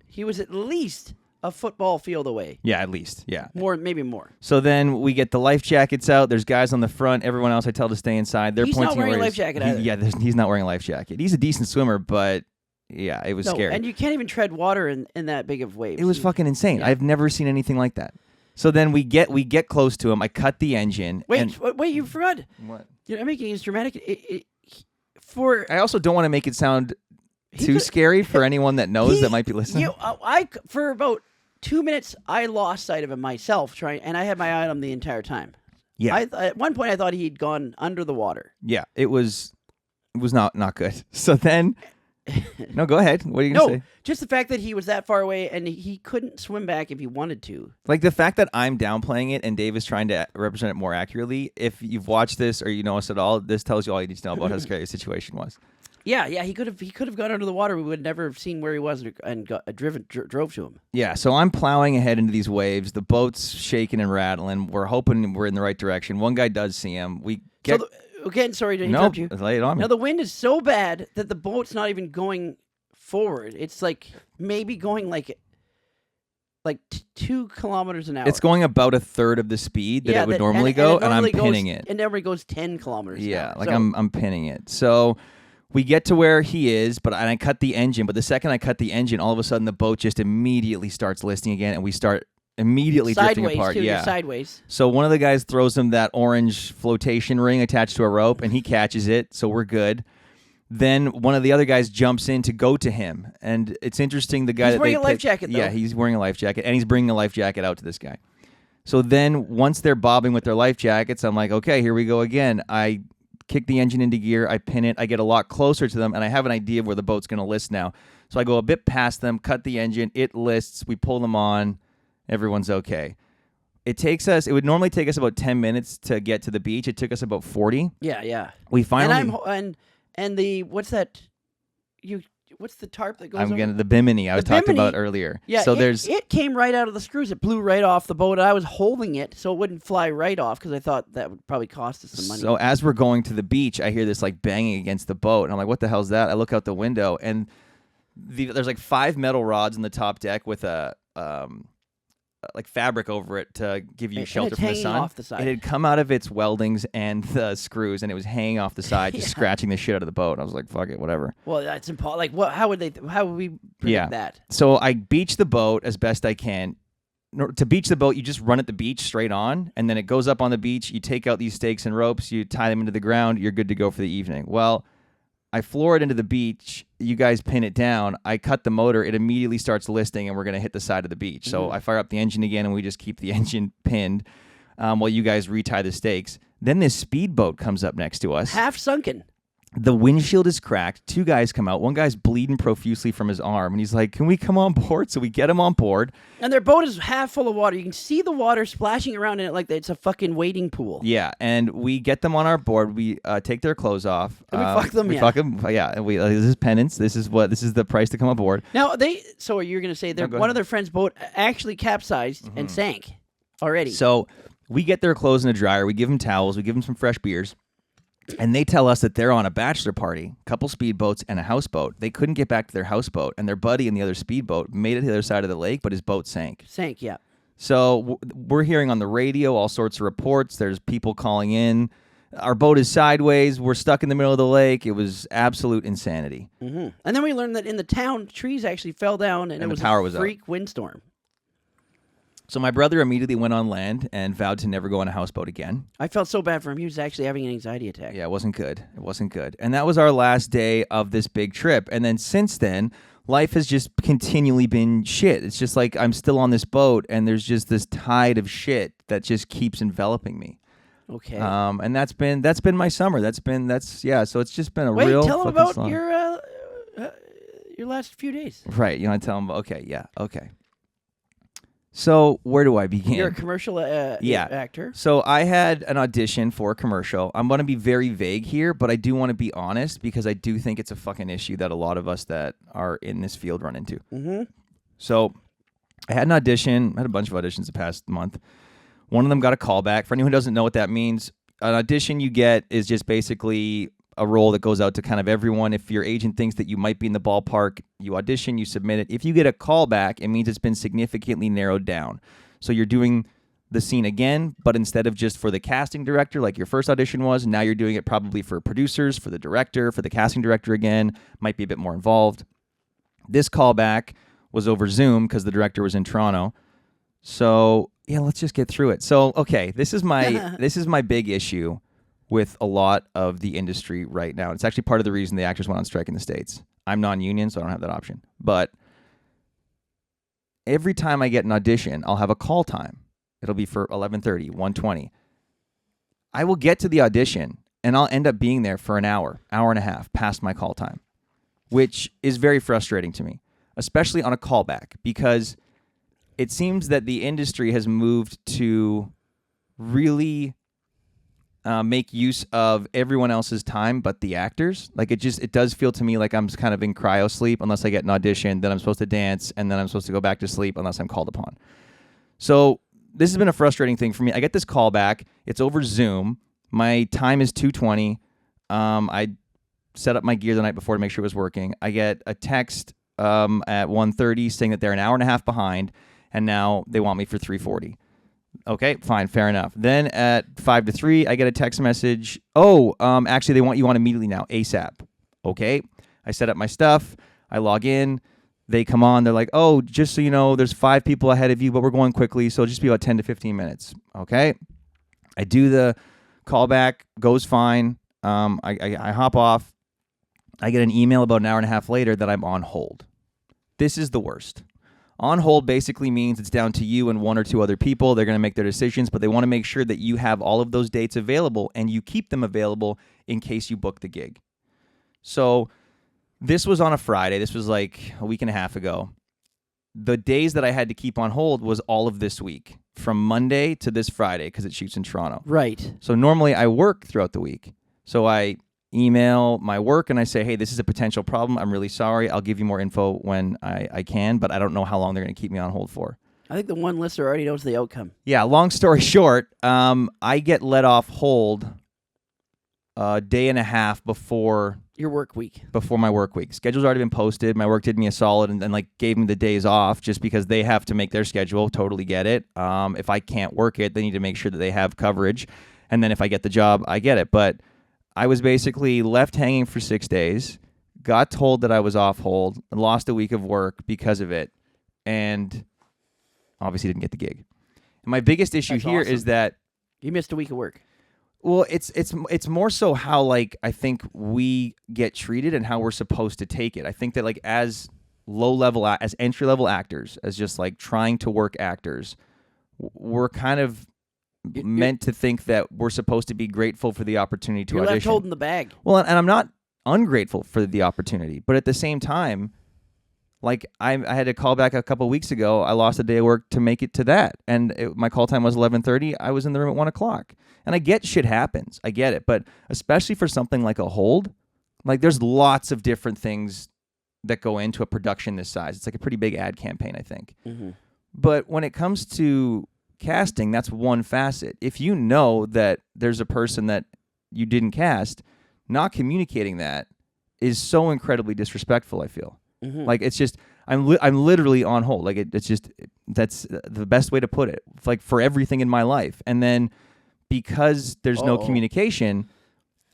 He was at least a football field away. Yeah, at least. Yeah. Maybe more. So then we get the life jackets out. There's guys on the front. Everyone else I tell to stay inside. They're he's pointing not wearing at a life jacket either. Yeah, he's not wearing a life jacket. He's a decent swimmer, but yeah, it was scary. And you can't even tread water in that big of waves. It was fucking insane. Yeah. I've never seen anything like that. So then we get close to him. I cut the engine. Wait, you forgot. What? You're making it dramatic. I also don't want to make it sound too scary for anyone that knows that might be listening. For about 2 minutes, I lost sight of him myself, and I had my eye on him the entire time. Yeah. At one point, I thought he'd gone under the water. Yeah, it was not good. So then, no, go ahead. What are you gonna say? Just the fact that he was that far away and he couldn't swim back if he wanted to. Like the fact that I'm downplaying it and Dave is trying to represent it more accurately. If you've watched this or you know us at all, this tells you all you need to know about how scary the situation was. Yeah, he could have gone under the water. We would never have seen where he was and drove to him. Yeah, so I'm plowing ahead into these waves. The boat's shaking and rattling. We're hoping we're in the right direction. One guy does see him. We get. Again, sorry to interrupt you. Lay it on me. Now, the wind is so bad that the boat's not even going forward. It's like maybe going like like 2 kilometers an hour. It's going about a third of the speed that it would normally go, and I'm pinning it. And everybody goes 10 kilometers an hour. Like I'm pinning it. So we get to where he is, and I cut the engine. But the second I cut the engine, all of a sudden the boat just immediately starts listing again, and we start immediately drifting apart. Sideways. So one of the guys throws him that orange flotation ring attached to a rope, and he catches it, so we're good. Then one of the other guys jumps in to go to him, and it's interesting. The guy he's wearing a life jacket, though. Yeah, he's wearing a life jacket, and he's bringing a life jacket out to this guy. So then once they're bobbing with their life jackets, I'm like, okay, here we go again. I kick the engine into gear, I pin it, I get a lot closer to them, and I have an idea of where the boat's going to list now. So I go a bit past them, cut the engine, it lists, we pull them on, everyone's okay. It would normally take us about 10 minutes to get to the beach. It took us about 40. Yeah. We finally... And the what's the tarp that goes over? The bimini I was talking about earlier. Yeah, so it came right out of the screws. It blew right off the boat. I was holding it so it wouldn't fly right off because I thought that would probably cost us some money. So as we're going to the beach, I hear this like banging against the boat, and I'm like, "What the hell's that?" I look out the window, and there's like 5 metal rods in the top deck with a like fabric over it to give you shelter from the sun. Off the side. It had come out of its weldings and the screws, and it was hanging off the side, just scratching the shit out of the boat. I was like, "Fuck it, whatever." Well, that's impossible. Like, what? How would we predict that? So I beach the boat as best I can. To beach the boat, you just run at the beach straight on, and then it goes up on the beach. You take out these stakes and ropes, you tie them into the ground. You're good to go for the evening. Well, I floor it into the beach. You guys pin it down. I cut the motor. It immediately starts listing, and we're going to hit the side of the beach. Mm-hmm. So I fire up the engine again, and we just keep the engine pinned while you guys retie the stakes. Then this speedboat comes up next to us. Half sunken. The windshield is cracked. 2 guys come out. One guy's bleeding profusely from his arm, and he's like, "Can we come on board?" So we get him on board. And their boat is half full of water. You can see the water splashing around in it like it's a fucking wading pool. Yeah, and we get them on our board. We take their clothes off. And we fuck them. Fuck them. Yeah, and this is penance. This is the price to come aboard. Now So you're gonna say one of their friends' boat actually capsized and sank already. So we get their clothes in a dryer. We give them towels. We give them some fresh beers. And they tell us that they're on a bachelor party, a couple speedboats and a houseboat. They couldn't get back to their houseboat, and their buddy in the other speedboat made it to the other side of the lake, but his boat sank. Yeah. So we're hearing on the radio all sorts of reports. There's people calling in. Our boat is sideways. We're stuck in the middle of the lake. It was absolute insanity. Mm-hmm. And then we learned that in the town, trees actually fell down, and it was a freak windstorm. So my brother immediately went on land and vowed to never go on a houseboat again. I felt so bad for him. He was actually having an anxiety attack. Yeah, it wasn't good. And that was our last day of this big trip. And then since then, life has just continually been shit. It's just like I'm still on this boat, and there's just this tide of shit that just keeps enveloping me. Okay. And that's been my summer. So it's just been a real. Wait, tell them about slog. your last few days. Right. You want to tell them? Okay. Yeah. Okay. So where do I begin? You're a commercial actor. So I had an audition for a commercial. I'm going to be very vague here, but I do want to be honest because I do think it's a fucking issue that a lot of us that are in this field run into. Mm-hmm. So I had an audition. I had a bunch of auditions the past month. One of them got a callback. For anyone who doesn't know what that means, an audition you get is just basically a role that goes out to kind of everyone. If your agent thinks that you might be in the ballpark, you audition, you submit it. If you get a callback, it means it's been significantly narrowed down. So you're doing the scene again, but instead of just for the casting director, like your first audition was, now you're doing it probably for producers, for the director, for the casting director again, might be a bit more involved. This callback was over Zoom because the director was in Toronto. So yeah, let's just get through it. So, okay, this is my big issue with a lot of the industry right now. It's actually part of the reason the actors went on strike in the States. I'm non-union, so I don't have that option. But every time I get an audition, I'll have a call time. It'll be for 11:30, 1:20. I will get to the audition, and I'll end up being there for an hour and a half past my call time, which is very frustrating to me, especially on a callback, because it seems that the industry has moved to really make use of everyone else's time but the actors. Like it does feel to me like I'm kind of in cryo sleep unless I get an audition, then I'm supposed to dance, and then I'm supposed to go back to sleep unless I'm called upon. So this has been a frustrating thing for me. I get this call back. It's over Zoom. My time is 2:20. I set up my gear the night before to make sure it was working. I get a text at 1:30 saying that they're an hour and a half behind, and now they want me for $340. Okay, fine, fair enough. Then at 5 to 3, I get a text message. Oh, actually, they want you on immediately now, ASAP. Okay, I set up my stuff. I log in. They come on. They're like, oh, just so you know, there's 5 people ahead of you, but we're going quickly, so it'll just be about 10 to 15 minutes. Okay, I do the callback, goes fine. I hop off. I get an email about an hour and a half later that I'm on hold. This is the worst. On hold basically means it's down to you and 1 or 2 other people. They're going to make their decisions, but they want to make sure that you have all of those dates available and you keep them available in case you book the gig. So this was on a Friday. This was like a week and a half ago. The days that I had to keep on hold was all of this week, from Monday to this Friday, because it shoots in Toronto. Right. So normally I work throughout the week. So I email my work and I say, hey, this is a potential problem. I'm really sorry. I'll give you more info when I can, but I don't know how long they're going to keep me on hold for. I think the one listener already knows the outcome. Yeah, long story short, I get let off hold a day and a half before your work week. Before my work week. Schedule's already been posted. My work did me a solid and like gave me the days off just because they have to make their schedule. Totally get it. If I can't work it, they need to make sure that they have coverage. And then if I get the job, I get it. But I was basically left hanging for 6 days, got told that I was off hold, lost a week of work because of it, and obviously didn't get the gig. And my biggest issue That's here awesome. is that You missed a week of work. well, it's more so how like I think we get treated and how we're supposed to take it. I think that like as low level as entry level actors, as just like trying to work actors, we're kind of meant to think that we're supposed to be grateful for the opportunity to You're audition. left holding the bag. Well, and I'm not ungrateful for the opportunity, but at the same time, like I had a call back a couple of weeks ago. I lost a day of work to make it to that, and my call time was 11:30. I was in the room at 1 o'clock, and I get shit happens. I get it, but especially for something like a hold, like there's lots of different things that go into a production this size. It's like a pretty big ad campaign, I think. Mm-hmm. But when it comes to casting, that's one facet. If you know that there's a person that you didn't cast, not communicating that is so incredibly disrespectful, I feel. Mm-hmm. Like it's just I'm literally on hold. Like it's just that's the best way to put it. It's like for everything in my life. And then because there's no communication,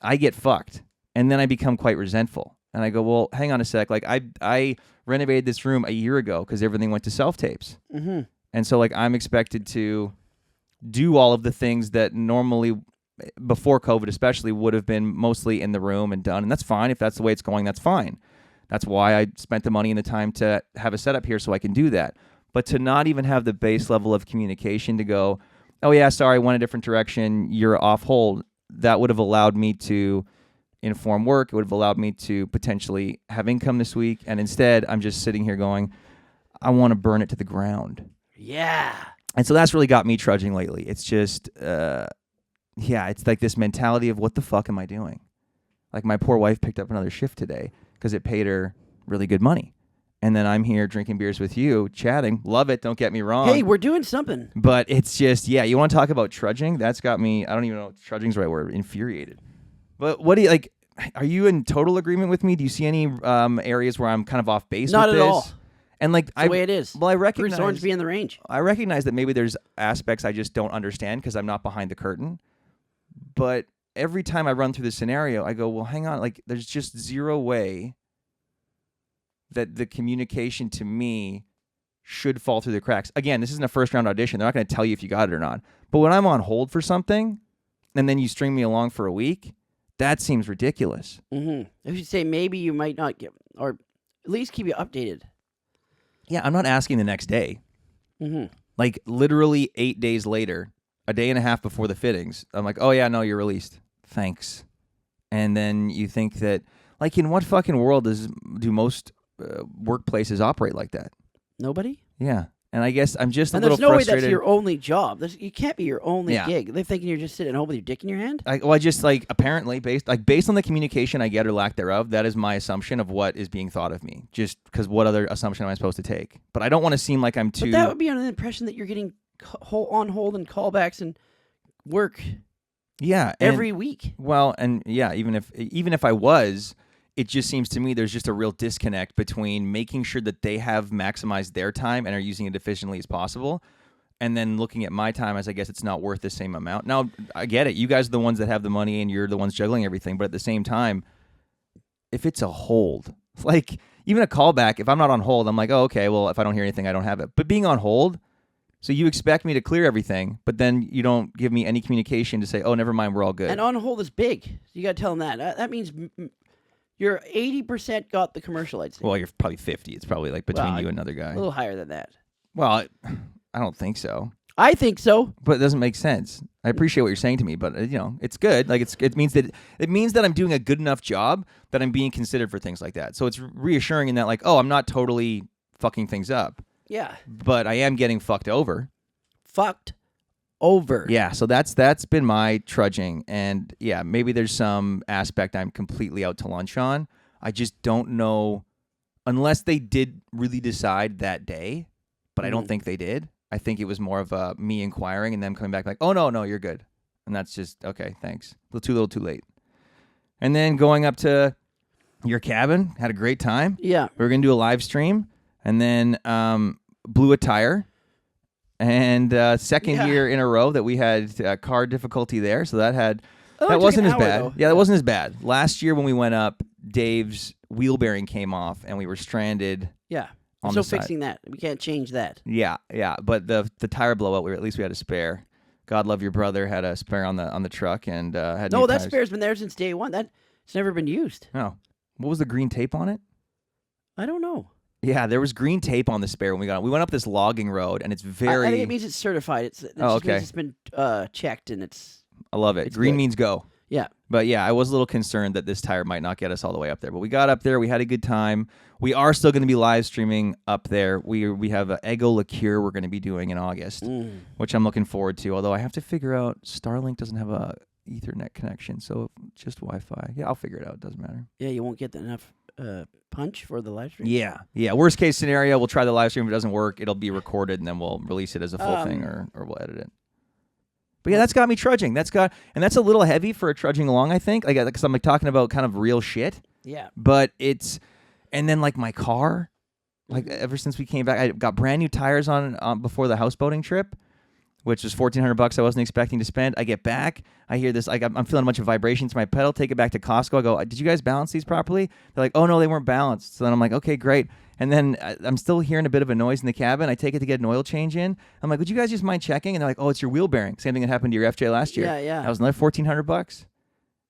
I get fucked. And then I become quite resentful. And I go, well, hang on a sec. Like I renovated this room a year ago because everything went to self-tapes. Mm-hmm. And so like I'm expected to do all of the things that normally before COVID especially would have been mostly in the room and done. And that's fine. If that's the way it's going, that's fine. That's why I spent the money and the time to have a setup here so I can do that. But to not even have the base level of communication to go, oh yeah, sorry, I went a different direction, you're off hold, that would have allowed me to inform work. It would have allowed me to potentially have income this week. And instead, I'm just sitting here going, I want to burn it to the ground. Yeah. And so that's really got me trudging lately. It's just, it's like this mentality of what the fuck am I doing? Like my poor wife picked up another shift today because it paid her really good money. And then I'm here drinking beers with you, chatting. Love it, don't get me wrong. Hey, we're doing something. But it's just, you want to talk about trudging? That's got me, I don't even know if trudging's the right word, infuriated. But what do you, like, are you in total agreement with me? Do you see any areas where I'm kind of off base Not with at this? all. And like, It's the way it is. Well, I recognize Bruce Hornsby in the range. I recognize that maybe there's aspects I just don't understand because I'm not behind the curtain. But every time I run through the scenario, I go, well, hang on. Like, there's just zero way that the communication to me should fall through the cracks. Again, this isn't a first round audition. They're not going to tell you if you got it or not. But when I'm on hold for something and then you string me along for a week, that seems ridiculous. Mm-hmm. I should say maybe you might not get, or at least keep you updated. Yeah, I'm not asking the next day. Mm-hmm. Like literally 8 days later, a day and a half before the fittings, I'm like, oh yeah, no, you're released. Thanks. And then you think that, like, in what fucking world do most workplaces operate like that? Nobody? Yeah. And I guess I'm just a And little there's no frustrated. way that's your only job. You can't be your only Yeah. gig. They're thinking you're just sitting at home with your dick in your hand? I just like apparently based on the communication I get or lack thereof, that is my assumption of what is being thought of me. Just because what other assumption am I supposed to take? But I don't want to seem like I'm too. But that would be under the impression that you're getting on hold and callbacks and work yeah every week. Well, and yeah, even if I was, it just seems to me there's just a real disconnect between making sure that they have maximized their time and are using it efficiently as possible, and then looking at my time as I guess it's not worth the same amount. Now, I get it. You guys are the ones that have the money and you're the ones juggling everything. But at the same time, if it's a hold, like even a callback, if I'm not on hold, I'm like, oh, okay, well, if I don't hear anything, I don't have it. But being on hold, so you expect me to clear everything, but then you don't give me any communication to say, oh, never mind, we're all good. And on hold is big. You got to tell them that. That means you're 80% got the commercial, I'd say. Well, you're probably 50. It's probably like between you and another guy. A little higher than that. Well, I don't think so. I think so. But it doesn't make sense. I appreciate what you're saying to me, but it's good. Like it means that I'm doing a good enough job that I'm being considered for things like that. So it's reassuring in that, like, oh, I'm not totally fucking things up. Yeah. But I am getting fucked over. Fucked over. Yeah, so that's been my trudging, and yeah, maybe there's some aspect I'm completely out to lunch on. I just don't know, unless they did really decide that day, but I don't think they did. I think it was more of me inquiring and them coming back like, oh, no, you're good. And that's just, okay, thanks. A little too late. And then going up to your cabin, had a great time. Yeah. We were going to do a live stream, and then blew a tire. And second year in a row that we had car difficulty there. So that wasn't as bad. Though. Yeah, that wasn't as bad. Last year when we went up, Dave's wheel bearing came off, and we were stranded. Yeah. So fixing that. We can't change that. Yeah. But the tire blowout, at least we had a spare. God love your brother, had a spare on the truck and had. No, that spare's been there since day one. It's never been used. No. What was the green tape on it? I don't know. Yeah, there was green tape on the spare when we got on. We went up this logging road, and it's very. I think it means it's certified. It okay. Means it's been checked, and it's. I love it. Green means go. Yeah. But yeah, I was a little concerned that this tire might not get us all the way up there. But we got up there. We had a good time. We are still going to be live streaming up there. We have an Eggo liqueur we're going to be doing in August, which I'm looking forward to. Although I have to figure out, Starlink doesn't have a Ethernet connection, so just Wi-Fi. Yeah, I'll figure it out. It doesn't matter. Yeah, you won't get enough punch for the live stream. Yeah. Worst case scenario, we'll try the live stream. If it doesn't work, it'll be recorded, and then we'll release it as a full thing, or we'll edit it. But yeah, that's got me trudging. That's a little heavy for a trudging along, I think. Like, because I'm like talking about kind of real shit. Yeah. But and then like my car, like ever since we came back, I got brand new tires on before the houseboating trip, which was $1,400 I wasn't expecting to spend. I get back, I hear this, like I'm feeling a bunch of vibrations in my pedal, take it back to Costco. I go, did you guys balance these properly? They're like, oh no, they weren't balanced. So then I'm like, okay, great. And then I'm still hearing a bit of a noise in the cabin. I take it to get an oil change in. I'm like, would you guys just mind checking? And they're like, oh, it's your wheel bearing. Same thing that happened to your FJ last year. Yeah. That was another $1,400.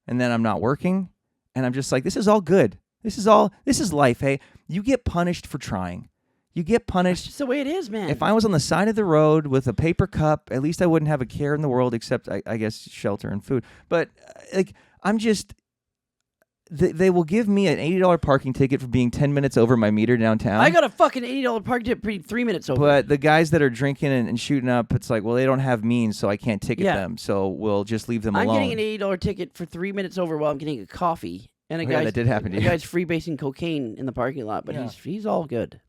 And then I'm not working. And I'm just like, this is all good. This is life, hey? You get punished for trying. You get punished. That's just the way it is, man. If I was on the side of the road with a paper cup, at least I wouldn't have a care in the world except, I guess, shelter and food. But, I'm just... They will give me an $80 parking ticket for being 10 minutes over my meter downtown. I got a fucking $80 parking ticket 3 minutes over. But the guys that are drinking and shooting up, it's like, well, they don't have means, so I can't ticket them. So we'll just leave them alone. I'm getting an $80 ticket for 3 minutes over while I'm getting a coffee. And that did happen to you. The guy's freebasing cocaine in the parking lot, but he's all good.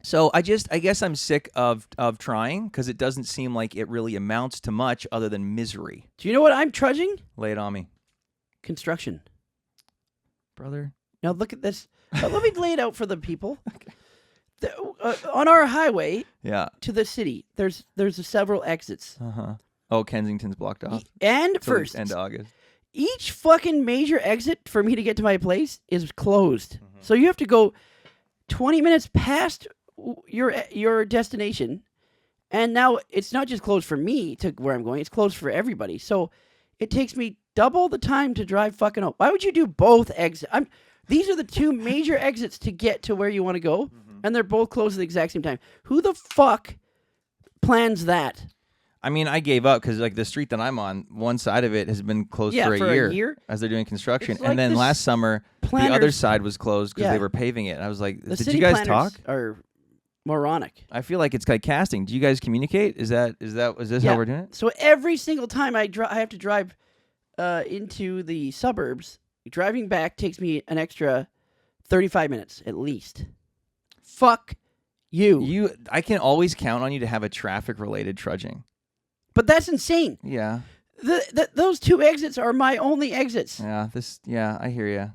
So I guess I'm sick of trying because it doesn't seem like it really amounts to much other than misery. Do you know what I'm trudging? Lay it on me. Construction. Brother. Now look at this. Let me lay it out for the people. Okay. On our highway to the city, there's several exits. Oh, Kensington's blocked off. And first, end of August. Each fucking major exit for me to get to my place is closed. So you have to go 20 minutes past your destination. And now it's not just closed for me to where I'm going, it's closed for everybody. So it takes me double the time to drive fucking home. Why would you do both exits? These are the two major exits to get to where you want to go, and they're both closed at the exact same time. Who the fuck plans that? I mean, I gave up because like the street that I'm on, one side of it has been closed for a year as they're doing construction, like and then last summer the other side was closed because they were paving it. And I was like, did you guys talk? Are moronic. I feel like it's like casting. Do you guys communicate? Is this how we're doing it? So every single time I have to drive into the suburbs, driving back takes me an extra 35 minutes at least. Fuck you. I can always count on you to have a traffic-related trudging. But that's insane. Yeah. Those two exits are my only exits. Yeah, I hear you.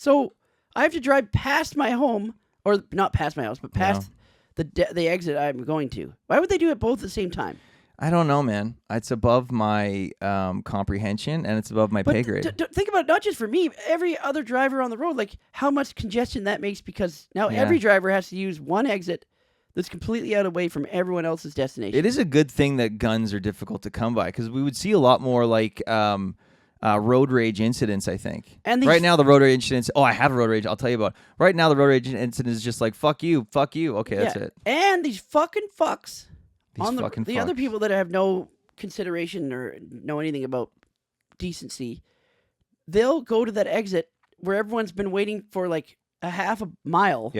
So I have to drive past my home, or not past my house, but past the exit I'm going to. Why would they do it both at the same time? I don't know, man. It's above my comprehension, and it's above my pay grade. Think about it, not just for me, but every other driver on the road, like how much congestion that makes, because now every driver has to use one exit that's completely out of way from everyone else's destination. It is a good thing that guns are difficult to come by, because we would see a lot more like road rage incidents, I think. And right now, the road rage incidents. Oh, I have a road rage. I'll tell you about it. Right now, the road rage incident is just like, fuck you. Okay, that's it. And these fucking fucks. The the other people that have no consideration or know anything about decency, they'll go to that exit where everyone's been waiting for like a half a mile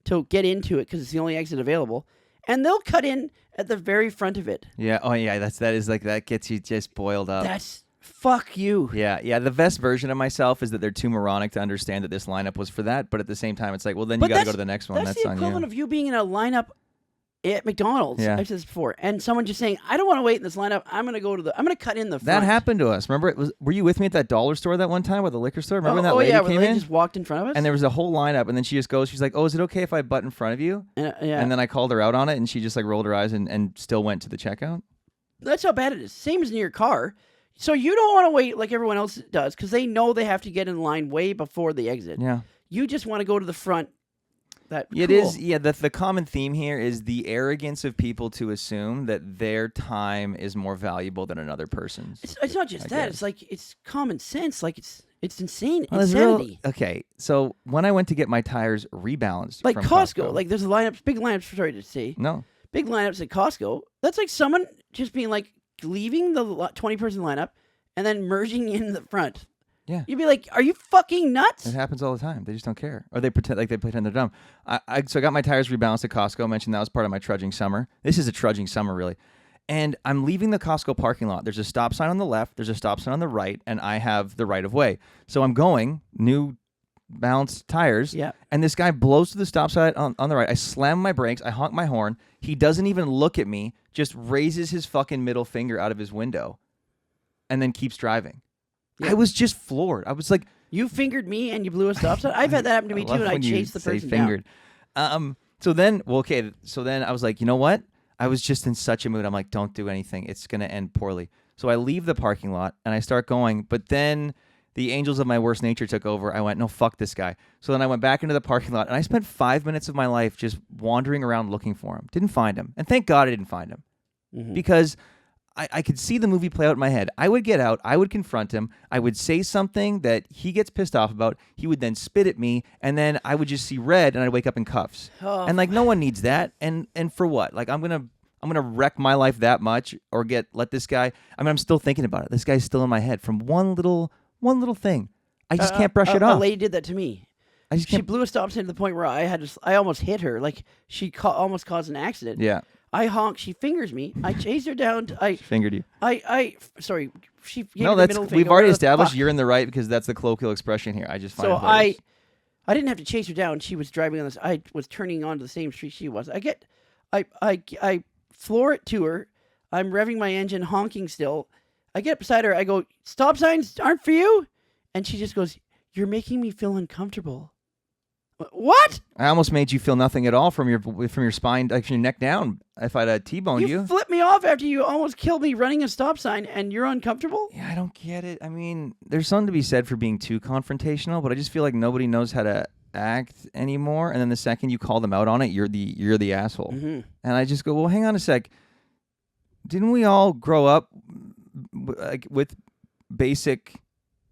to get into it because it's the only exit available, and they'll cut in at the very front of it. Yeah. Oh, yeah. That gets you just boiled up. That's fuck you. Yeah. The best version of myself is that they're too moronic to understand that this lineup was for that, but at the same time, it's like, well, then you got to go to the next one. That's the equivalent of you being in a lineup at McDonald's. Yeah. I've said this before, and someone just saying, "I don't want to wait in this lineup. I'm going to cut in the front." That happened to us. Remember, were you with me at that dollar store that one time, or the liquor store? Remember when that lady came in? Just walked in front of us, and there was a whole lineup, and then she just goes, she's like, "Oh, is it okay if I butt in front of you?" And then I called her out on it, and she just like rolled her eyes and still went to the checkout. That's how bad it is. Same as in your car. So you don't want to wait like everyone else does because they know they have to get in line way before the exit. Yeah. You just want to go to the front. It is, yeah. The common theme here is the arrogance of people to assume that their time is more valuable than another person's. It's not just that. It's like it's common sense. Like it's insane. Insanity. Okay, so when I went to get my tires rebalanced, like from Costco, like there's lineups, big lineups. Sorry to say, no, big lineups at Costco. That's like someone just being like leaving the 20-person lineup and then merging in the front. Yeah. You'd be like, are you fucking nuts? It happens all the time. They just don't care. Or they pretend they're dumb. So I got my tires rebalanced at Costco. I mentioned that was part of my trudging summer. This is a trudging summer, really. And I'm leaving the Costco parking lot. There's a stop sign on the left. There's a stop sign on the right. And I have the right of way. So I'm going, new balanced tires. Yeah. And this guy blows to the stop sign on the right. I slam my brakes. I honk my horn. He doesn't even look at me. Just raises his fucking middle finger out of his window. And then keeps driving. Yeah. I was just floored. I was like, you fingered me and you blew a stop sign? I've had that happen to me too, and I chased the person fingered. down. So then I was like, you know what? I was just in such a mood. I'm like, don't do anything. It's going to end poorly. So I leave the parking lot and I start going, but then the angels of my worst nature took over. I went, no, fuck this guy. So then I went back into the parking lot and I spent 5 minutes of my life just wandering around looking for him. Didn't find him. And thank God I didn't find him. Mm-hmm. Because I could see the movie play out in my head. I would get out. I would confront him. I would say something that he gets pissed off about. He would then spit at me, and then I would just see red, and I'd wake up in cuffs. Oh. And like, no one needs that. And for what? Like, I'm gonna wreck my life that much, or let this guy. I mean, I'm still thinking about it. This guy's still in my head from one little thing. I just can't brush it off. A lady did that to me. She blew a stop sign to the point where I almost hit her. Like she almost caused an accident. Yeah. I honk. She fingers me. I chase her down. She fingered you. Sorry. She gave no, me the middle finger. We've already established you're in the right because that's the colloquial expression here. I just find it hilarious. I didn't have to chase her down. She was driving on this. I was turning onto the same street she was. I floor it to her. I'm revving my engine, honking still. I get beside her. I go, stop signs aren't for you, and she just goes, you're making me feel uncomfortable. What? I almost made you feel nothing at all from your spine, like from your neck down. If I'd T-boned you. You flipped me off after you almost killed me running a stop sign, and you're uncomfortable? Yeah, I don't get it. I mean, there's something to be said for being too confrontational, but I just feel like nobody knows how to act anymore. And then the second you call them out on it, you're the asshole. Mm-hmm. And I just go, well, hang on a sec. Didn't we all grow up like with basic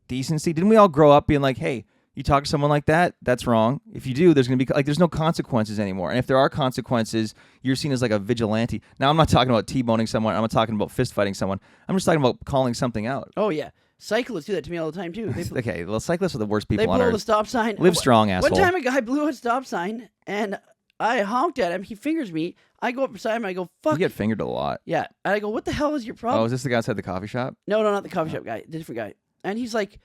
decency? Didn't we all grow up being like, hey, you talk to someone like that, that's wrong. If you do, there's going to be there's no consequences anymore. And if there are consequences, you're seen as like a vigilante. Now, I'm not talking about T-boning someone. I'm not talking about fist fighting someone. I'm just talking about calling something out. Oh, yeah. Cyclists do that to me all the time, too. Okay, well, cyclists are the worst people on earth. They blow the stop sign. Live strong, asshole. One time a guy blew a stop sign, and I honked at him. He fingers me. I go up beside him, and I go, fuck. You get fingered a lot. Yeah. And I go, what the hell is your problem? Oh, is this the guy outside the coffee shop? No, not the coffee shop guy. The different guy. And he's like,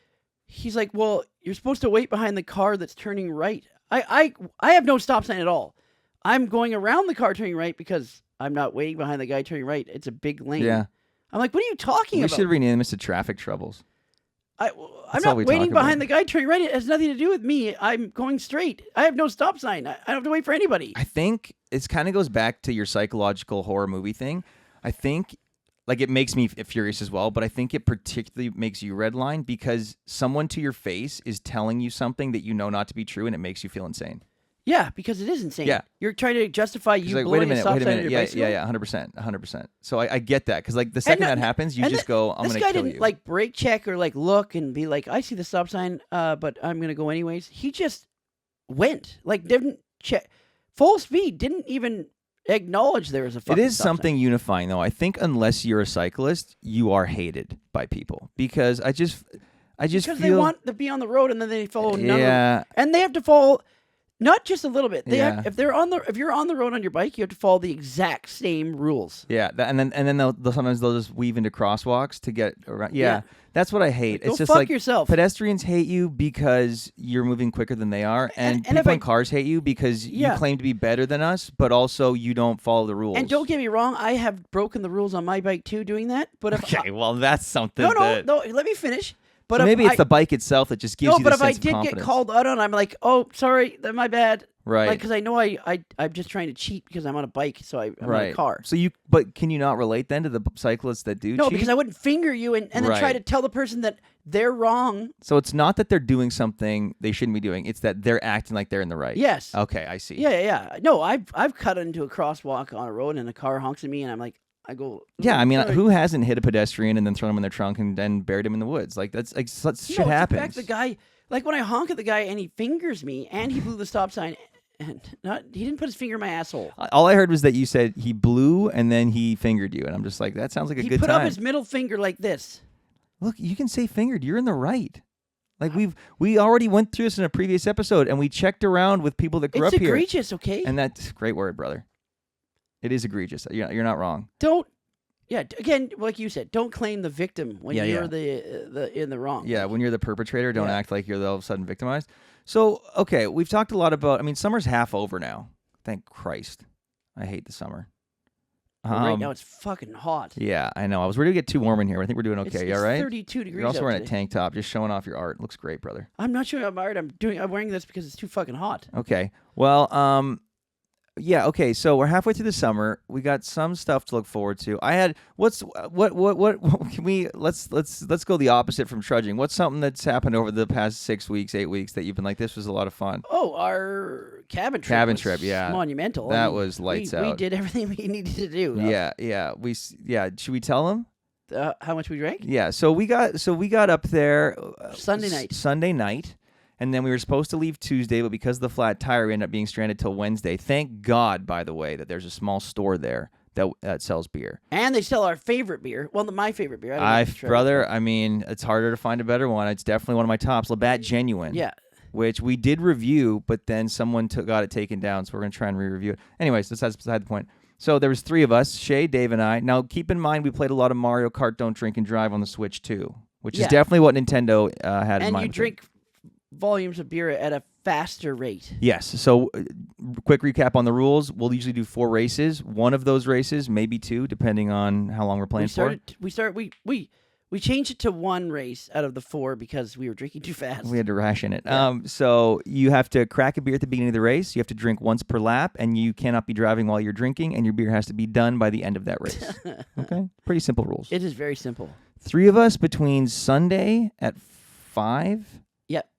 well, you're supposed to wait behind the car that's turning right. I have no stop sign at all. I'm going around the car turning right because I'm not waiting behind the guy turning right. It's a big lane. Yeah. I'm like, what are you talking about? We should rename this to traffic troubles. I'm That's all not we waiting talk about. behind the guy turning right. It has nothing to do with me. I'm going straight. I have no stop sign. I don't have to wait for anybody. I think it kind of goes back to your psychological horror movie thing. I think, like, it makes me furious as well, but I think it particularly makes you redline because someone to your face is telling you something that you know not to be true, and it makes you feel insane. Yeah, because it is insane. Yeah. You're trying to justify you Like, blowing wait a minute, stop wait a sign minute. on your Yeah, bicycle. 100%. So I get that because, like, the second that happens, you just go, I'm this going to guy kill didn't you. like brake check or like look and be like, I see the stop sign, but I'm gonna go anyways. He just went, like, didn't check, full speed, didn't even acknowledge there was a It fucking is stop something unifying, though. I think unless you're a cyclist, you are hated by people because I just because feel they want to be on the road and then they follow none of yeah. and they have to follow not just a little bit. They Yeah. have, if you're on the road on your bike, you have to follow the exact same rules. Yeah, and then they'll sometimes they'll just weave into crosswalks to get around. Yeah, that's what I hate. Go It's just fuck like yourself. pedestrians hate you because you're moving quicker than they are, and And if people in I- cars hate you because Yeah. you claim to be better than us, but also you don't follow the rules. And don't get me wrong, I have broken the rules on my bike too doing that. But if okay, well that's something. no, that, let me finish. But so if maybe it's I, the bike itself that just gives no, you but the if I sense of did confidence. get called out on, I'm like, oh, sorry, my bad. Right. Like, because I know I'm just trying to cheat because I'm on a bike, so I'm in a car. So but can you not relate then to the cyclists that do No, cheat? because I wouldn't finger you and then try Right. to tell the person that they're wrong. So it's not that they're doing something they shouldn't be doing. It's that they're acting like they're in the right. Yes. Okay, I see. Yeah. No, I've cut into a crosswalk on a road and a car honks at me and I'm like, I go. Yeah, I mean, sorry. who hasn't hit a pedestrian and then thrown him in their trunk and then buried him in the woods? Like that's like shit No, happens. in fact, the guy, like when I honk at the guy and he fingers me and he blew the stop sign and he didn't put his finger in my asshole. All I heard was that you said he blew and then he fingered you, and I'm just like, that sounds like a He good put time. up his middle finger like this. Look, you can say fingered. You're in the right. Like we already went through this in a previous episode, and we checked around with people that grew It's up here. egregious, okay? And that's a great word, brother. It is egregious. You're not wrong. Again, like you said, don't claim the victim when Yeah, you're yeah. the in the wrong. Yeah, when you're the perpetrator, don't Yeah. act like you're all of a sudden victimized. So, okay, we've talked a lot about, I mean, summer's half over now. Thank Christ. I hate the summer. But right now it's fucking hot. Yeah, I know. I was ready to get too warm in here. I think we're doing okay. It's, You all right? 32 degrees You're also out wearing a today. tank top, just showing off your art. Looks great, brother. I'm not sure I'm alright. I'm wearing this because it's too fucking hot. Okay. Well, yeah, okay. So we're halfway through the summer. We got some stuff to look forward to. I had what can we let's go the opposite from trudging. What's something that's happened over the past 6 weeks, 8 weeks that you've been like, this was a lot of fun? Oh, our cabin trip. Cabin was trip, yeah. monumental. That was lights we out. We did everything we needed to do. Yeah. Should we tell them? How much we drank? Yeah. So we got up there Sunday night. And then we were supposed to leave Tuesday, but because of the flat tire, we ended up being stranded till Wednesday. Thank God, by the way, that there's a small store there that sells beer. And they sell our favorite beer. Well, my favorite beer. I don't know Brother, I mean, it's harder to find a better one. It's definitely one of my tops. Labatt Genuine. Yeah. Which we did review, but then someone got it taken down, so we're going to try and re-review it. Anyways, that's beside the point. So there was 3 of us, Shay, Dave, and I. Now, keep in mind, we played a lot of Mario Kart Don't Drink and Drive on the Switch, too, which is definitely what Nintendo had in mind. And you with drink volumes of beer at a faster rate. Yes. So, quick recap on the rules. We'll usually do 4 races. One of those races, maybe 2, depending on how long we're playing for. We changed it to 1 race out of the 4 because we were drinking too fast. We had to ration it. Yeah. So you have to crack a beer at the beginning of the race. You have to drink once per lap, and you cannot be driving while you're drinking, and your beer has to be done by the end of that race. Okay? Pretty simple rules. It is very simple. 3 of us between Sunday at 5. Yep.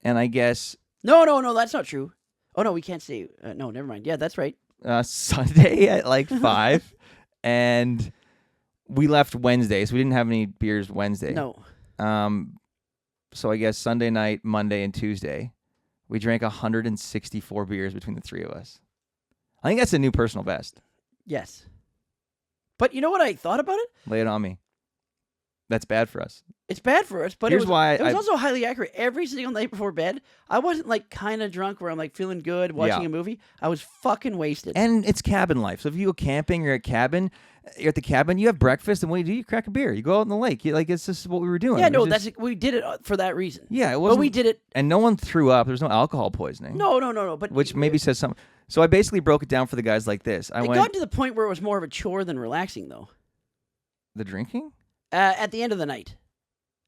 And I guess No, that's not true. Oh, no, we can't say. No, never mind. Yeah, that's right. Sunday at like 5. And we left Wednesday, so we didn't have any beers Wednesday. No. So I guess Sunday night, Monday, and Tuesday, we drank 164 beers between the 3 of us. I think that's a new personal best. Yes. But you know what I thought about it? Lay it on me. That's bad for us. It's bad for us, but Here's it was, why it was also highly accurate. Every single night before bed, I wasn't like kind of drunk where I'm like feeling good watching a movie. I was fucking wasted. And it's cabin life. So if you go camping, you're at the cabin, you have breakfast, and what do? You crack a beer. You go out in the lake. It's just what we were doing. Yeah, no, we did it for that reason. Yeah, it wasn't. But we did it. And no one threw up. There's no alcohol poisoning. No. But Which maybe says something. So I basically broke it down for the guys like this. It got to the point where it was more of a chore than relaxing, though. The drinking? At the end of the night.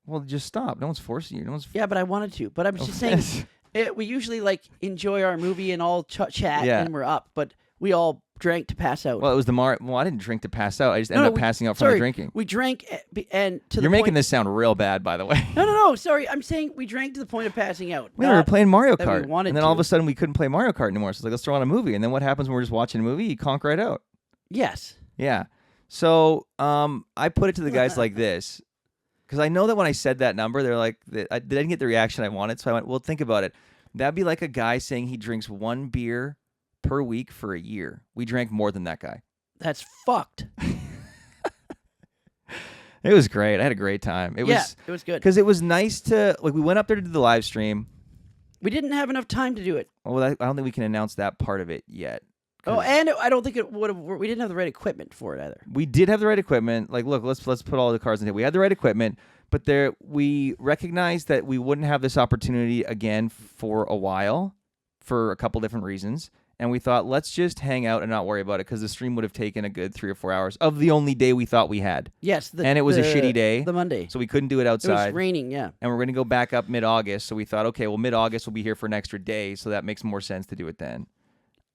Well, just stop. No one's forcing you. No one's. Yeah, but I wanted to. But I'm just saying, we usually like enjoy our movie and all chat and we're up. But we all drank to pass out. Well, it was the Well, I didn't drink to pass out. I just ended up passing out from the drinking. We drank and to You're the making this sound real bad, by the way. No. Sorry, I'm saying we drank to the point of passing out. We were playing Mario Kart, and then all of to. a sudden we couldn't play Mario Kart anymore. So it's like, let's throw on a movie. And then what happens when we're just watching a movie? You conk right out. Yes. Yeah. So I put it to the guys like this, because I know that when I said that number, they're like, I didn't get the reaction I wanted. So I went, well, think about it. That'd be like a guy saying he drinks 1 beer per week for a year. We drank more than that guy. That's fucked. It was great. I had a great time. It was good. Because it was nice to, like, we went up there to do the live stream. We didn't have enough time to do it. Well, I don't think we can announce that part of it yet. Oh, and I don't think it would have. We didn't have the right equipment for it either. We did have the right equipment. Like, look, let's put all the cards in the table. We had the right equipment, but we recognized that we wouldn't have this opportunity again for a while, for a couple different reasons. And we thought, let's just hang out and not worry about it, because the stream would have taken a good 3 or 4 hours of the only day we thought we had. Yes. And it was a shitty day. The Monday. So we couldn't do it outside. It was raining, yeah. And we're going to go back up mid-August. So we thought, okay, well, mid-August we'll be here for an extra day, so that makes more sense to do it then.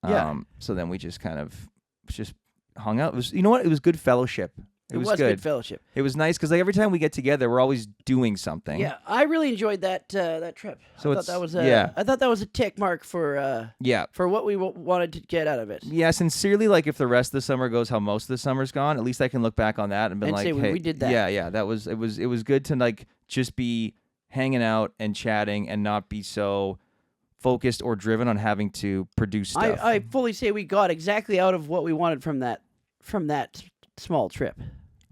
Yeah. So then we just kind of just hung out. It was, you know what? It was good fellowship. It was good fellowship. It was nice because, like, every time we get together, we're always doing something. Yeah, I really enjoyed that trip. So I thought that was a tick mark for what we wanted to get out of it. Yeah, sincerely, like, if the rest of the summer goes how most of the summer's gone, at least I can look back on that and be like, say, hey, we did that. Yeah, it was good to, like, just be hanging out and chatting and not be so focused or driven on having to produce stuff. I fully say we got exactly out of what we wanted from that small trip.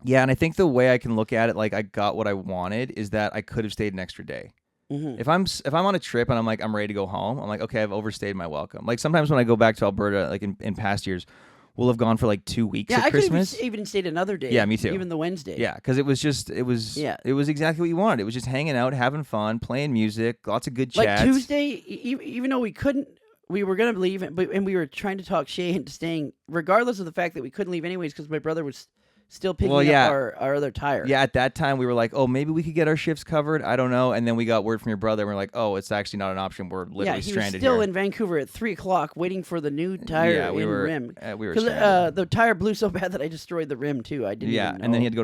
Yeah, and I think the way I can look at it, like, I got what I wanted, is that I could have stayed an extra day. Mm-hmm. If I'm on a trip and I'm like, I'm ready to go home, I'm like, okay, I've overstayed my welcome. Like, sometimes when I go back to Alberta, like in past years, we'll have gone for like 2 weeks at Christmas. I could have even stayed another day. Yeah, me too. Even the Wednesday. Yeah, because it was exactly what you wanted. It was just hanging out, having fun, playing music, lots of good chats. Like Tuesday, even though we were going to leave, and we were trying to talk Shay into staying, regardless of the fact that we couldn't leave anyways because my brother was still picking up our other tire. Yeah, at that time we were like, oh, maybe we could get our shifts covered. I don't know. And then we got word from your brother, and we're like, oh, it's actually not an option. We're literally stranded here. He was still in Vancouver at 3:00 waiting for the new tire rim. We were stranded. The tire blew so bad that I destroyed the rim too. I didn't even know. And then he had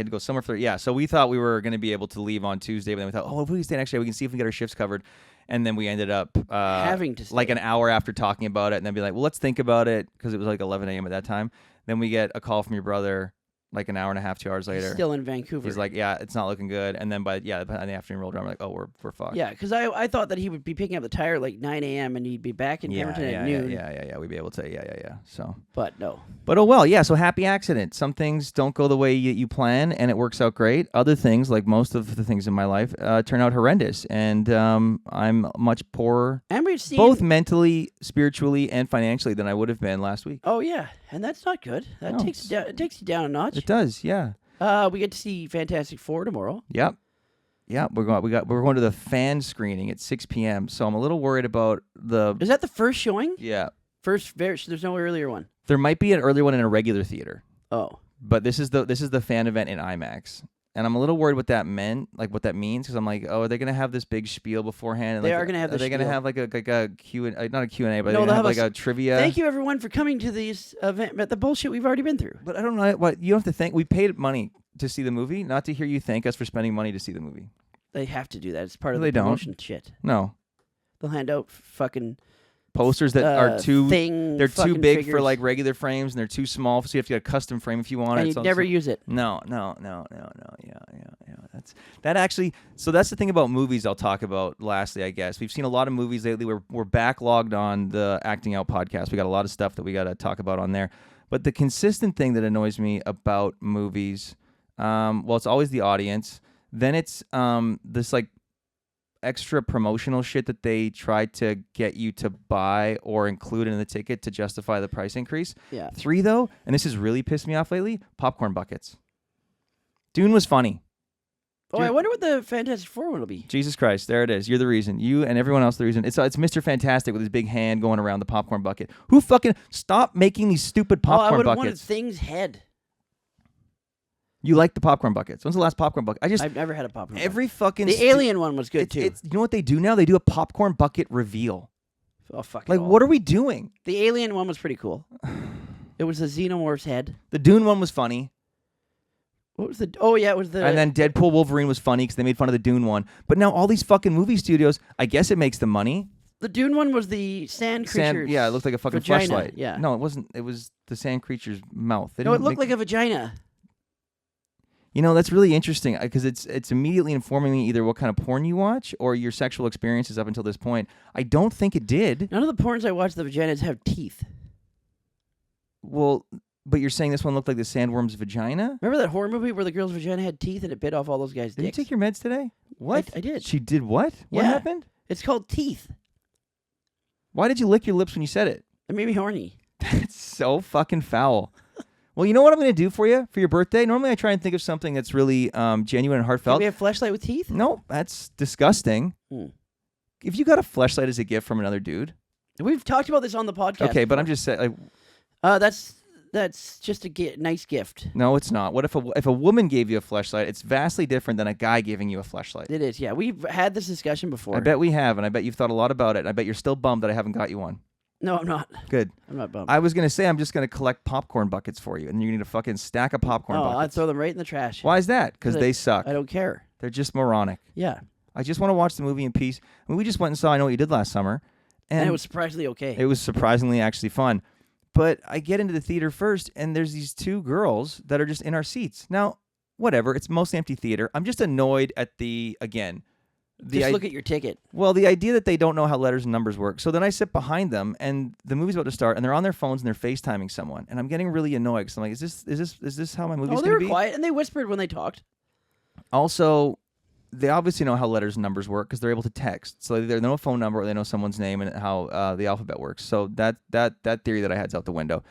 to go somewhere for so we thought we were going to be able to leave on Tuesday, but then we thought, oh, if we stay next day, we can see if we can get our shifts covered. And then we ended up having to stay. Like an hour after talking about it, and then be like, well, let's think about it, because it was like 11 a.m. at that time. Then we get a call from your brother like an hour and a half, 2 hours later. He's still in Vancouver. He's like, yeah, it's not looking good. And then by the afternoon rolled around, we're like, oh, we're fucked. Yeah, because I thought that he would be picking up the tire like 9 a.m. and he'd be back in Edmonton at noon. Yeah. We'd be able to, yeah. So, but no. But oh well, yeah. So happy accident. Some things don't go the way you plan, and it works out great. Other things, like most of the things in my life, turn out horrendous, and I'm much poorer, and we've seen both mentally, spiritually, and financially than I would have been last week. Oh yeah, and that's not good. That takes you down a notch. It does, yeah. We get to see Fantastic Four tomorrow. Yep. Yeah, we're going to the fan screening at 6 p.m. So I'm a little worried about the. Is that the first showing? Yeah. There's no earlier one. There might be an earlier one in a regular theater. Oh. But this is the fan event in IMAX, and I'm a little worried what that means, because I'm like, oh, are they gonna have this big spiel beforehand? And they are gonna have. Are they gonna have like a Q&A, not a Q&A, but no, they'll have like a trivia? Thank you everyone for coming to these event, but the bullshit we've already been through. But I don't know what you don't have to thank. We paid money to see the movie, not to hear you thank us for spending money to see the movie. They have to do that. It's part of the promotion shit. No. They'll hand out fucking posters that are too they're too big figures for like regular frames, and they're too small, so you have to get a custom frame if you want and it. And you never use it. No. That's the thing about movies I'll talk about lastly, I guess. We've seen a lot of movies lately. We're backlogged on the Acting Out podcast. We got a lot of stuff that we got to talk about on there. But the consistent thing that annoys me about movies, it's always the audience. Then it's this like extra promotional shit that they try to get you to buy or include in the ticket to justify the price increase. Yeah. 3 though, and this has really pissed me off lately, popcorn buckets. Dune was funny. Oh, I wonder what the Fantastic Four one will be. Jesus Christ, there it is. You're the reason. You and everyone else the reason. It's Mr. Fantastic with his big hand going around the popcorn bucket. Who fucking stop making these stupid popcorn buckets? I would have wanted Thing's head. You like the popcorn buckets. When's the last popcorn bucket? I've never had a popcorn every fucking... The Alien one was good, too. You know what they do now? They do a popcorn bucket reveal. Oh, fuck Like, what are we doing? The Alien one was pretty cool. It was the Xenomorph's head. The Dune one was funny. What was the... Oh, yeah, it was the... And then Deadpool Wolverine was funny because they made fun of the Dune one. But now all these fucking movie studios, I guess it makes them money. The Dune one was the sand creature's Yeah, it looked like a fucking vagina. fleshlight. Yeah. No, it wasn't. It was the sand creature's mouth. No, it looked like a vagina. You know, that's really interesting because it's immediately informing me either what kind of porn you watch or your sexual experiences up until this point. I don't think it did. None of the porns I watched, the vaginas have teeth. Well, but you're saying this one looked like the sandworm's vagina? Remember that horror movie where the girl's vagina had teeth and it bit off all those guys' Did dicks? you take your meds today? What? I did. She did what? What Yeah. happened? It's called Teeth. Why did you lick your lips when you said it? It made me horny. That's so fucking foul. Well, you know what I'm going to do for you for your birthday? Normally I try and think of something that's really genuine and heartfelt. Do we have fleshlight with teeth? No, that's disgusting. If you got a fleshlight as a gift from another dude. We've talked about this on the podcast. Okay, but I'm just saying... Like, that's just a nice gift. no, it's not. What if a woman gave you a fleshlight? It's vastly different than a guy giving you a fleshlight. It is, yeah. We've had this discussion before. I bet we have, and I bet you've thought a lot about it. And I bet you're still bummed that I haven't got you one. No, I'm not. Good. I'm not bummed. I was going to say I'm just going to collect popcorn buckets for you, and you need a fucking stack of popcorn buckets. I'd throw them right in the trash. Why is that? Because they suck. I don't care. They're just moronic. Yeah. I just want to watch the movie in peace. I mean, we just went and saw I Know What You Did Last summer. And it was surprisingly okay. It was surprisingly actually fun. But I get into the theater first, and there's these two girls that are just in our seats. Now, whatever. It's mostly empty theater. I'm just annoyed at look at your ticket. Well, the idea that they don't know how letters and numbers work. So then I sit behind them, and the movie's about to start, and they're on their phones and they're FaceTiming someone, and I'm getting really annoyed because I'm like, is this how my movie's they going were to be? quiet and they whispered when they talked. Also, they obviously know how letters and numbers work because they're able to text. So they know a phone number or they know someone's name and how the alphabet works. So that theory that I had's out the window.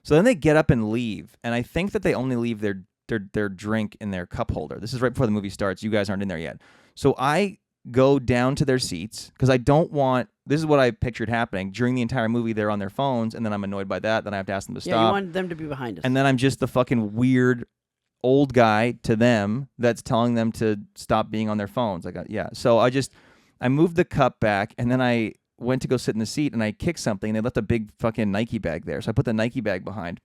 So then they get up and leave, and I think that they only leave their drink in their cup holder. This is right before the movie starts. You guys aren't in there yet. So I go down to their seats because I don't want... This is what I pictured happening. During the entire movie, they're on their phones, and then I'm annoyed by that. Then I have to ask them to stop. Yeah, you want them to be behind us. And then I'm just the fucking weird old guy to them that's telling them to stop being on their phones. So I moved the cup back, and then I went to go sit in the seat, and I kicked something, and they left a big fucking Nike bag there. So I put the Nike bag behind,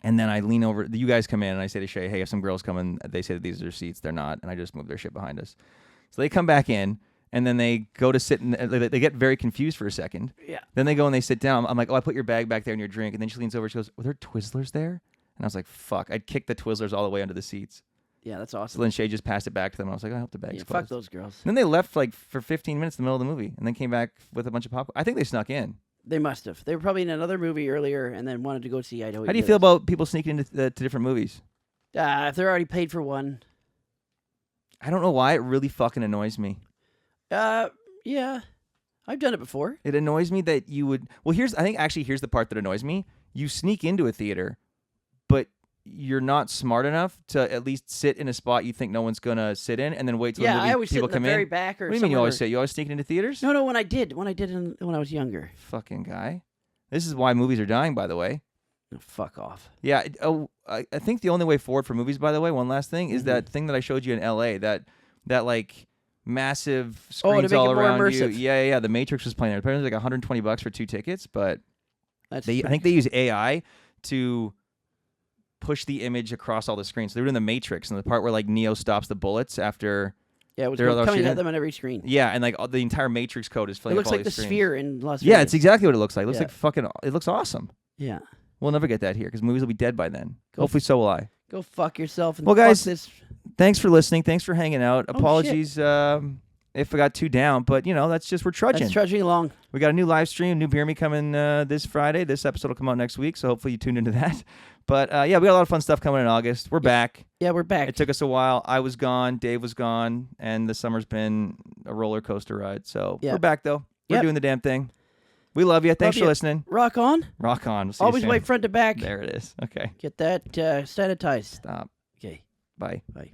and then I lean over. You guys come in, and I say to Shay, hey, if some girls come in, they say that these are their seats. They're not, and I just move their shit behind us. So they come back in, and then they go to sit, and they get very confused for a second. Yeah. Then they go and they sit down. I'm like, oh, I put your bag back there in your drink. And then she leans over, she goes, were there Twizzlers there? And I was like, fuck. I'd kicked the Twizzlers all the way under the seats. Yeah, that's awesome. So then Shay just passed it back to them. I was like, I hope the bag's closed. Fuck those girls. And then they left like for 15 minutes in the middle of the movie and then came back with a bunch of popcorn. I think they snuck in. They must have. They were probably in another movie earlier and then wanted to go see Idaho. How do you feel about people sneaking into to different movies? If they're already paid for one. I don't know why. It really fucking annoys me. Yeah. I've done it before. It annoys me that you would... Well, here's the part that annoys me. You sneak into a theater, but you're not smart enough to at least sit in a spot you think no one's going to sit in and then wait till I always people sit in come the very in. back or What do you mean you always sit? You always sneak into theaters? No, when I did when I was younger. Fucking guy. This is why movies are dying, by the way. Oh, fuck off. Yeah. I think the only way forward for movies, by the way, one last thing, is that thing that I showed you in L.A., that like massive screens to make all it more around immersive. you. Yeah. The Matrix was playing there. Apparently like $120 for 2 tickets, but I That's think they use AI to push the image across all the screens. So they were doing the Matrix and the part where like Neo stops the bullets after... Yeah, it was they're all coming shooting. at them on every screen. Yeah, and like the entire Matrix code is filling It up looks all like the these screens. sphere in Las Vegas. Yeah, it's exactly what it looks like. It looks Yeah. like fucking... It looks awesome. Yeah. We'll never get that here because movies will be dead by then. Hopefully so will I. Go fuck yourself and Well, guys, fuck this. Thanks for listening. Thanks for hanging out. Oh, Apologies if I got too down, but that's just we're trudging. That's trudging along. We got a new live stream, new Beer Me coming this Friday. This episode will come out next week, so hopefully you tuned into that. But we got a lot of fun stuff coming in August. We're back. Yeah, we're back. It took us a while. I was gone, Dave was gone, and the summer's been a roller coaster ride. So we're back though. We're doing the damn thing. We love you. Thanks for listening. Rock on. Rock on. We'll see you Always soon. white front to back. There it is. Okay. Get that sanitized. Stop. Okay. Bye. Bye.